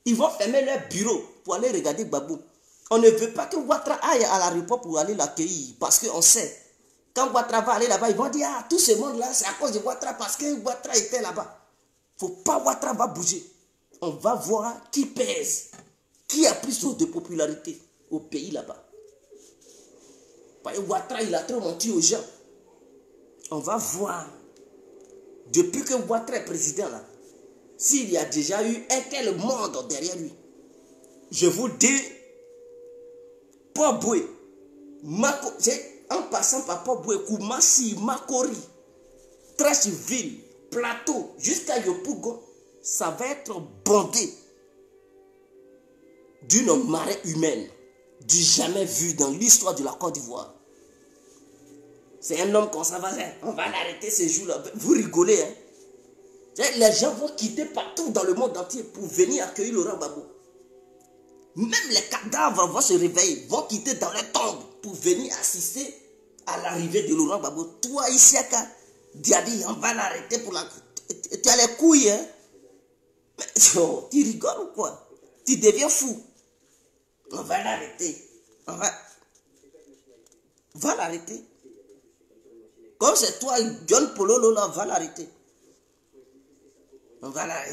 Ils vont fermer leur bureau pour aller regarder Gbagbo. On ne veut pas que Ouattara aille à l'aéroport pour aller l'accueillir. Parce qu'on sait, quand Ouattara va aller là-bas, ils vont dire, ah, tout ce monde-là, c'est à cause de Ouattara, parce que Ouattara était là-bas. Il ne faut pas Ouattara va bouger. On va voir qui pèse, qui a plus de popularité au pays là-bas. Ouattara, il a trop menti aux gens. On va voir. Depuis que Ouattara est président là, s'il y a déjà eu un tel monde derrière lui. Je vous dis, Port-Boué, en passant par Port-Boué, Koumassi, Makori, Trashville, Plateau, jusqu'à Yopougon, ça va être bondé d'une marée humaine du jamais vu dans l'histoire de la Côte d'Ivoire. C'est un homme conservateur. On va l'arrêter ce jour-là. Vous rigolez, hein? Les gens vont quitter partout dans le monde entier pour venir accueillir Laurent Gbagbo. Même les cadavres vont se réveiller, vont quitter dans les tombes pour venir assister à l'arrivée de Laurent Gbagbo. Toi, Isiaka, Diaby, on va l'arrêter pour la... Tu as les couilles, hein? Mais, oh, tu rigoles ou quoi? Tu deviens fou. On va l'arrêter. On va l'arrêter. Comme c'est toi, John Pololo, là, on va l'arrêter.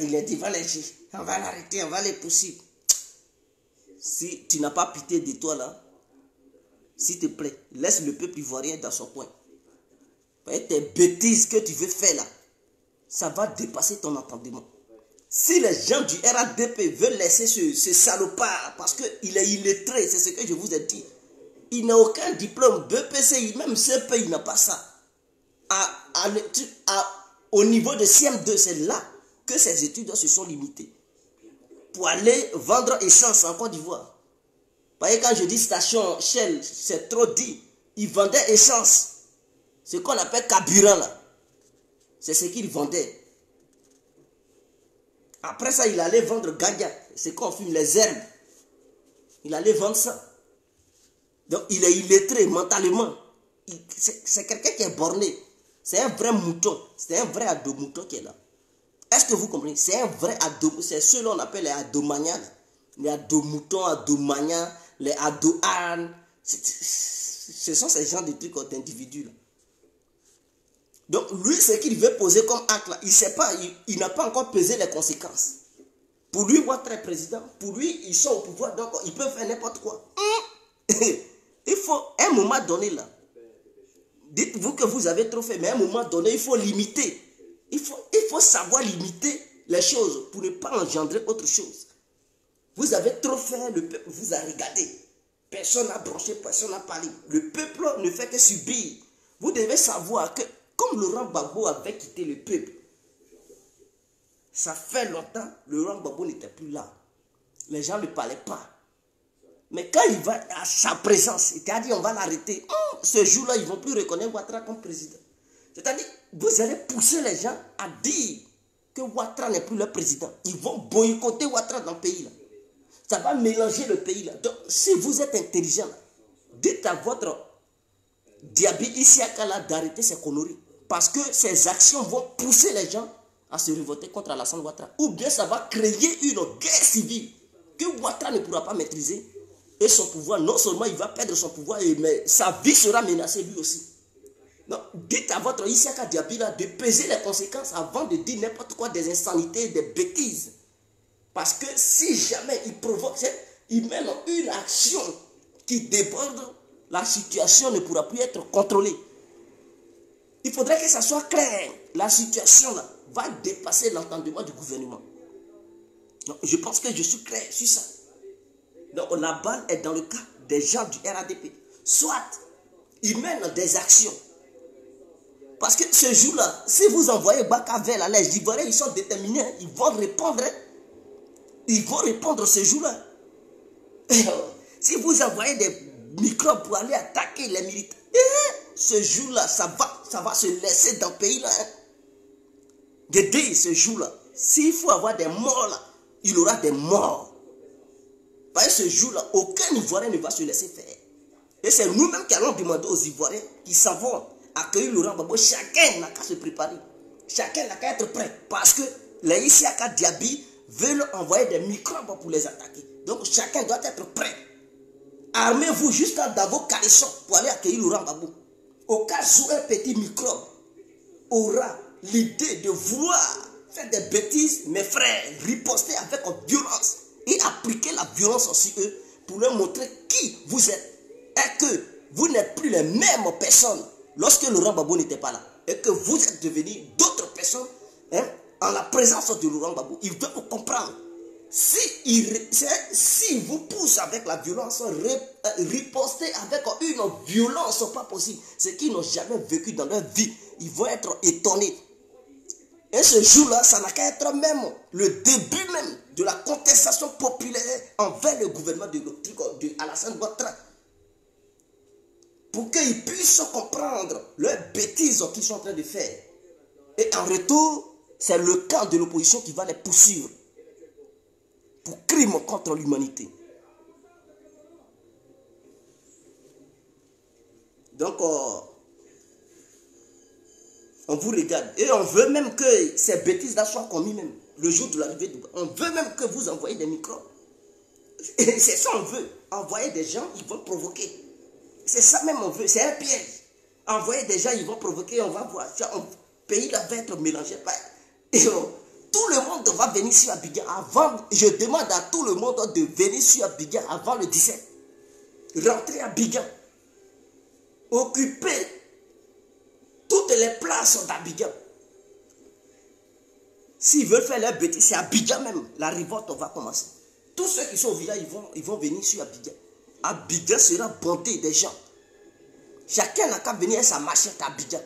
Il est devant les juges. On va l'arrêter, on va les pousser. Si tu n'as pas pitié de toi là, s'il te plaît, laisse le peuple ivoirien dans son coin. Tes bêtises que tu veux faire là, ça va dépasser ton entendement. Si les gens du RADP veulent laisser ce salopard, parce qu'il est illettré, c'est ce que je vous ai dit. Il n'a aucun diplôme, BPCI, même CP, il n'a pas ça. Au niveau de CM2, c'est là que ses études se sont limitées. Pour aller vendre essence en Côte d'Ivoire. Vous voyez, quand je dis station Shell, c'est trop dit. Ils vendaient essence. Ce qu'on appelle carburant là. C'est ce qu'ils vendaient. Après ça, il allait vendre ganja. C'est qu'on fume les herbes. Il allait vendre ça. Donc, il est illettré mentalement. C'est quelqu'un qui est borné. C'est un vrai mouton. C'est un vrai ado-mouton qui est là. Est-ce que vous comprenez? C'est un vrai ado. C'est ceux qu'on appelle les adomanias. Les ado-moutons, adomanias, les ado-ânes. Ce sont ces gens de trucs d'individus là. Donc lui, ce qu'il veut poser comme acte là, il ne sait pas, il n'a pas encore pesé les conséquences. Pour lui, Ouattara est président. Pour lui, ils sont au pouvoir, donc ils peuvent faire n'importe quoi. Il faut, à un moment donné là, dites-vous que vous avez trop fait, mais à un moment donné, il faut limiter. Il faut savoir limiter les choses pour ne pas engendrer autre chose. Vous avez trop fait, le peuple vous a regardé. Personne n'a branché, personne n'a parlé. Le peuple ne fait que subir. Vous devez savoir que, comme Laurent Gbagbo avait quitté le peuple, ça fait longtemps, Laurent Gbagbo n'était plus là. Les gens ne parlaient pas. Mais quand il va à sa présence, il t'a dit on va l'arrêter. Ce jour-là, ils ne vont plus reconnaître Ouattara comme président. C'est-à-dire, vous allez pousser les gens à dire que Ouattara n'est plus le président. Ils vont boycotter Ouattara dans le pays là. Ça va mélanger le pays là. Donc, si vous êtes intelligent, dites à votre Diaby Isiaka là d'arrêter ses conneries. Parce que ces actions vont pousser les gens à se révolter contre Alassane Ouattara. Ou bien ça va créer une guerre civile que Ouattara ne pourra pas maîtriser. Et son pouvoir, non seulement il va perdre son pouvoir, mais sa vie sera menacée lui aussi. Donc, dites à votre Isiaka Diaby là de peser les conséquences avant de dire n'importe quoi, des insanités, des bêtises. Parce que si jamais il provoque, il mène une action qui déborde, la situation ne pourra plus être contrôlée. Il faudrait que ça soit clair. La situation là va dépasser l'entendement du gouvernement. Donc, je pense que je suis clair sur ça. Donc la balle est dans le cas des gens du RADP. Soit ils mènent des actions. Parce que ce jour-là, si vous envoyez Bakavel à les Ivoiriens, ils sont déterminés, ils vont répondre. Ils vont répondre ce jour-là. Si vous envoyez des microbes pour aller attaquer les militaires, ce jour-là, ça va se laisser dans le pays-là. Guédé, ce jour-là, S'il faut avoir des morts là, il y aura des morts. Parce que ce jour-là, aucun Ivoirien ne va se laisser faire. Et c'est nous-mêmes qui allons demander aux Ivoiriens qui savent accueillir Laurent Gbagbo. Chacun n'a qu'à se préparer. Chacun n'a qu'à être prêt. Parce que les Isiaka Diaby veulent envoyer des microbes pour les attaquer. Donc chacun doit être prêt. Armez-vous jusqu'à dans vos caleçons pour aller accueillir Laurent Gbagbo. Au cas où un petit microbe aura l'idée de vouloir faire des bêtises, mes frères, riposter avec violence et appliquer la violence sur eux pour leur montrer qui vous êtes. Et que vous n'êtes plus les mêmes personnes lorsque Laurent Gbagbo n'était pas là. Et que vous êtes devenus d'autres personnes en la présence de Laurent Gbagbo. Ils doivent comprendre. Si vous poussent avec la violence, riposter avec une violence pas possible, ce qu'ils n'ont jamais vécu dans leur vie, ils vont être étonnés. Et ce jour-là, ça n'a qu'à être même le début même de la contestation populaire envers le gouvernement de Alassane Ouattara. Pour qu'ils puissent comprendre leurs bêtises qu'ils sont en train de faire. Et en retour, c'est le camp de l'opposition qui va les poursuivre pour crimes contre l'humanité. Donc, on vous regarde. Et on veut même que ces bêtises-là soient commises même. Le jour de l'arrivée de... On veut même que vous envoyez des microbes. Et c'est ça on veut. Envoyer des gens, ils vont provoquer. C'est ça même on veut. C'est un piège. Envoyer des gens, ils vont provoquer. On va voir. Le pays là va être mélangé. Et tout le monde va venir sur Abidjan avant. Je demande à tout le monde de venir sur Abidjan avant le 17. Rentrer à Abidjan. Occuper toutes les places d'Abidjan. S'ils veulent faire leur bêtise, c'est Abidjan même. La révolte va commencer. Tous ceux qui sont au village, ils vont venir sur Abidjan. Abidjan sera bondé des gens. Chacun n'a qu'à venir à sa machette à Abidjan.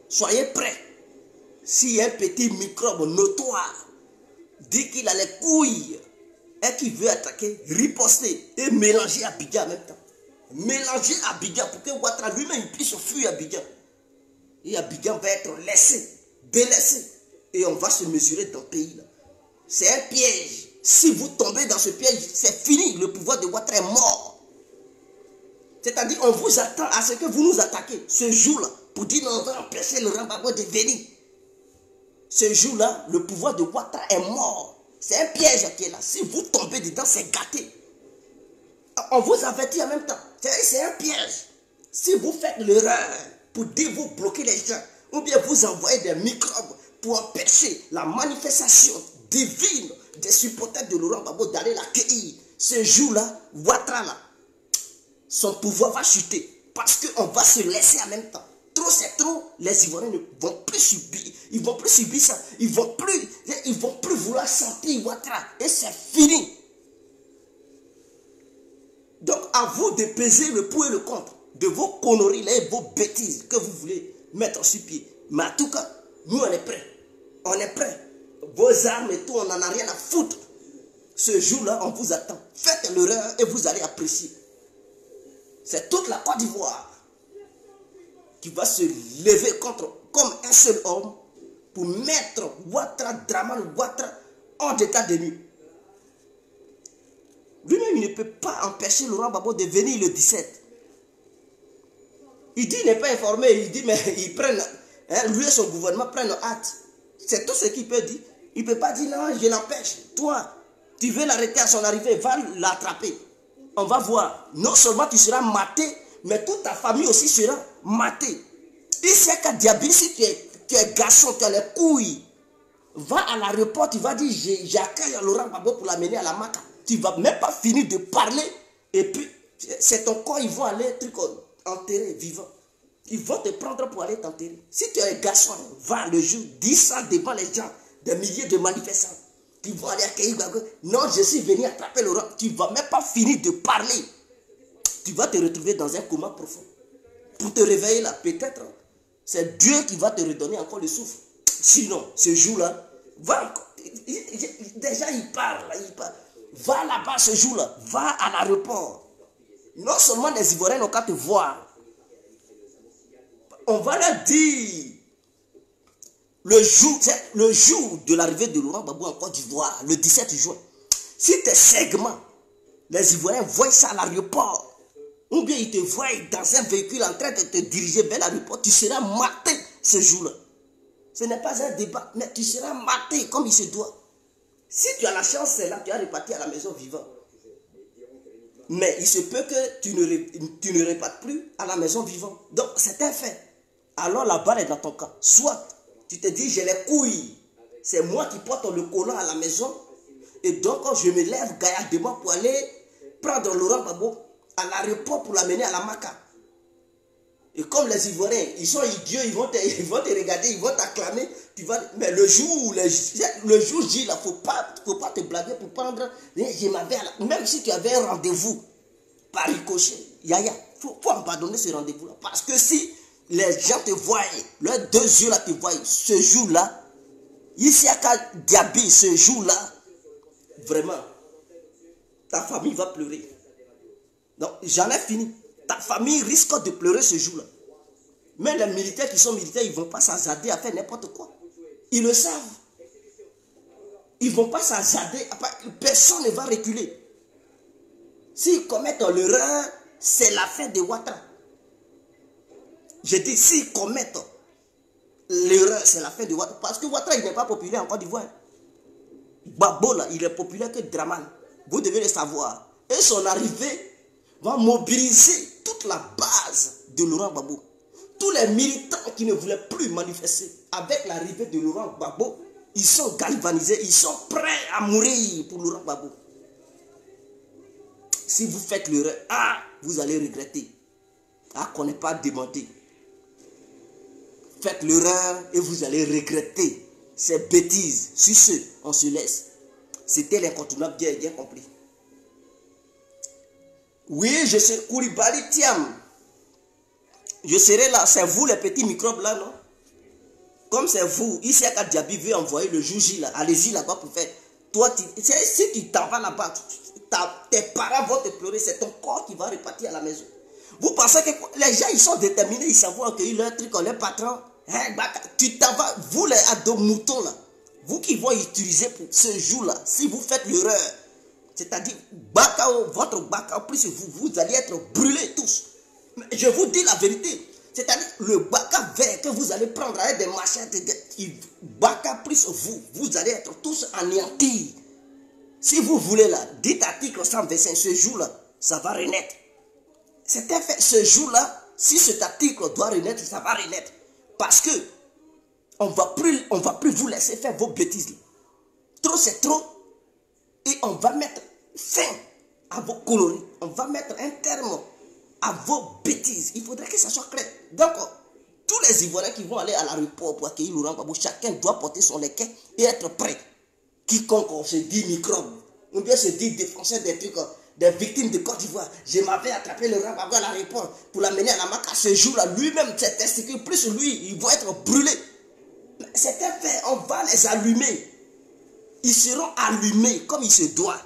Soyez prêts. S'il y a un petit microbe notoire, dit qu'il a les couilles et qu'il veut attaquer, riposter et mélanger Abidjan en même temps. Mélanger Abidjan pour que Ouattara lui-même puisse fuir Abidjan. Et Abidjan va être laissé, délaissé. Et on va se mesurer dans le pays là. C'est un piège. Si vous tombez dans ce piège, c'est fini. Le pouvoir de Ouattara est mort. C'est-à-dire, on vous attend à ce que vous nous attaquez ce jour-là pour dire non, on va empêcher Laurent Gbagbo de venir. Ce jour-là, le pouvoir de Ouattara est mort. C'est un piège qui est là. Si vous tombez dedans, c'est gâté. On vous avertit en même temps. C'est un piège. Si vous faites l'erreur pour dire vous bloquer les gens, ou bien vous envoyez des microbes pour empêcher la manifestation divine des supporters de Laurent Gbagbo d'aller l'accueillir, ce jour-là, Ouattara là, son pouvoir va chuter. Parce qu'on va se laisser en même temps. Trop c'est trop, les Ivoiriens ne vont plus subir. Ils vont plus subir ça. Ils vont plus vouloir sentir Ouattara. Et c'est fini. Donc à vous de peser le pour et le contre de vos conneries là et vos bêtises que vous voulez mettre sur pied. Mais en tout cas, nous on est prêts. On est prêts. Vos armes et tout, on n'en a rien à foutre. Ce jour-là, on vous attend. Faites l'erreur et vous allez apprécier. C'est toute la Côte d'Ivoire qui va se lever contre, comme un seul homme, pour mettre Ouattara, Dramane Ouattara hors d'état de nuit. Lui-même, il ne peut pas empêcher Laurent Gbagbo de venir le 17. Il dit qu'il n'est pas informé, il dit mais ils prennent, lui et son gouvernement prennent hâte. C'est tout ce qu'il peut dire. Il ne peut pas dire non, je l'empêche. Toi, tu veux l'arrêter à son arrivée, va l'attraper. On va voir. Non seulement tu seras maté, mais toute ta famille aussi sera matée. Isiaka Diaby, si tu es garçon, tu as les couilles, va à l'aéroport, tu vas dire j'accueille Laurent Gbagbo pour l'amener à la Maka. Tu ne vas même pas finir de parler. Et puis, c'est ton corps, ils vont aller enterrer vivant. Ils vont te prendre pour aller t'enterrer. Si tu es un garçon, va le jour, dis ça devant les gens, des milliers de manifestants qui vont aller accueillir Gbagbo. Non, je suis venu attraper Laurent. Tu ne vas même pas finir de parler. Tu vas te retrouver dans un coma profond. Pour te réveiller là, peut-être, c'est Dieu qui va te redonner encore le souffle. Sinon, ce jour-là, va encore. Déjà, il parle, il parle. Va là-bas ce jour-là, va à l'aéroport. Non seulement les Ivoiriens n'ont qu'à te voir. On va leur dire, le jour de l'arrivée de Laurent Gbagbo en Côte d'Ivoire, le 17 juin, si tes segments, les Ivoiriens voient ça à l'aéroport, ou bien ils te voient dans un véhicule en train de te diriger vers l'aéroport, tu seras maté ce jour-là. Ce n'est pas un débat, mais tu seras maté comme il se doit. Si tu as la chance, c'est là, tu as reparti à la maison vivant. Mais il se peut que tu ne repartes plus à la maison vivant. Donc, c'est un fait. Alors, la balle est dans ton camp. Soit, tu te dis, j'ai les couilles. C'est moi qui porte le collant à la maison. Et donc, je me lève gaillardement pour aller prendre Laurent Gbagbo à l'aéroport pour l'amener à la Maca. Et comme les Ivoiriens, ils sont idiots, ils vont te regarder, ils vont t'acclamer. Mais le jour J, il ne faut pas te blaguer pour prendre. Même si tu avais un rendez-vous par ricochet, Yaya, il faut abandonner ce rendez-vous-là. Parce que si les gens te voient, leurs deux yeux là te voient, ce jour-là, Isiaka Diaby, ce jour-là, vraiment, ta famille va pleurer. Donc, j'en ai fini. Ta famille risque de pleurer ce jour-là. Mais les militaires qui sont militaires, ils ne vont pas s'hasarder à faire n'importe quoi. Ils le savent. Ils ne vont pas s'hasarder. Personne ne va reculer. S'ils commettent l'erreur, c'est la fin de Ouattara. Je dis, s'ils commettent l'erreur, c'est la fin de Ouattara. Parce que Ouattara, il n'est pas populaire en Côte d'Ivoire. Gbagbo, là, il est populaire que Dramane. Vous devez le savoir. Et son arrivée va mobiliser toute la base de Laurent Gbagbo. Tous les militants qui ne voulaient plus manifester avec l'arrivée de Laurent Gbagbo, ils sont galvanisés, ils sont prêts à mourir pour Laurent Gbagbo. Si vous faites l'erreur, vous allez regretter. Qu'on n'est pas démenti. Faites l'erreur et vous allez regretter ces bêtises. Sur ce, on se laisse. C'était l'incontournable, bien compris. Oui, je suis Koulibaly Thiam. Je serai là. C'est vous les petits microbes là, non? Comme c'est vous, Isiaka Diaby veut envoyer le jour J là. Allez-y là-bas pour faire. Toi, si tu t'en vas là-bas, tes parents vont te pleurer. C'est ton corps qui va repartir à la maison. Vous pensez que les gens ils sont déterminés, ils savent accueillir leur truc, leur patron. Tu t'en vas, vous les ados moutons là, vous qui vont utiliser pour ce jour-là, si vous faites l'erreur, c'est-à-dire Bakao, votre Bakao, plus vous allez être brûlés tous. Mais je vous dis la vérité, c'est-à-dire le Baka vert que vous allez prendre avec des machins, Baka plus vous allez être tous anéantis. Si vous voulez là, dites article 125, ce jour-là, ça va renaître. C'est un fait, ce jour-là, si cet article doit renaître, ça va renaître. Parce que on va plus vous laisser faire vos bêtises. Trop c'est trop. Et on va mettre fin à vos conneries. On va mettre un terme à vos bêtises. Il faudrait que ça soit clair. Donc, tous les Ivoiriens qui vont aller à l'aéroport pour accueillir Laurent Gbagbo, chacun doit porter son leket et être prêt. Quiconque se dit microbe, ou bien se dit défenseur des trucs, des victimes de Côte d'Ivoire. Je m'avais attrapé Laurent Gbagbo à l'aéroport pour l'amener à la Maca. Ce jour-là, lui-même, c'est testicule, plus lui, il va être brûlé. C'est un fait, on va les allumer. Ils seront allumés comme il se doit.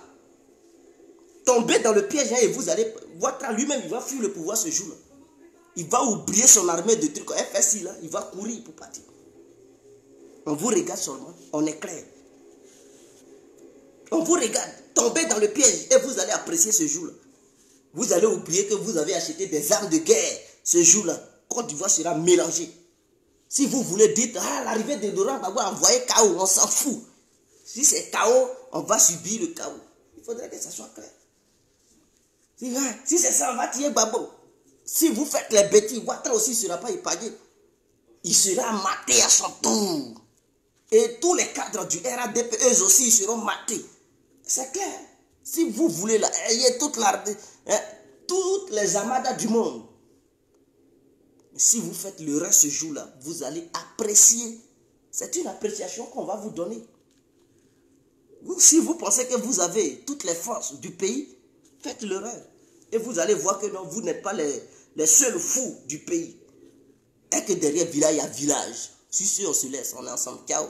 Tomber dans le piège et vous allez... Ouattara lui-même, il va fuir le pouvoir ce jour-là. Il va oublier son armée de trucs. FSI, là, il va courir pour partir. On vous regarde seulement, on est clair. On vous regarde, tomber dans le piège et vous allez apprécier ce jour-là. Vous allez oublier que vous avez acheté des armes de guerre ce jour-là. Côte d'Ivoire sera mélangée. Si vous voulez dire, l'arrivée de Laurent Gbagbo a envoyé chaos, on s'en fout. Si c'est chaos, on va subir le chaos. Il faudrait que ça soit clair. Si c'est ça, on va tirer Gbagbo. Si vous faites les bêtises, Ouattara aussi ne sera pas épargné. Il sera maté à son tour. Et tous les cadres du RADP, eux aussi, ils seront matés. C'est clair. Si vous voulez là, ayez toutes les armadas du monde. Si vous faites le reste ce jour-là, vous allez apprécier. C'est une appréciation qu'on va vous donner. Si vous pensez que vous avez toutes les forces du pays, faites l'erreur. Et vous allez voir que non, vous n'êtes pas les seuls fous du pays. Et que derrière village, il y a village. Si on se laisse, on est ensemble. Ciao.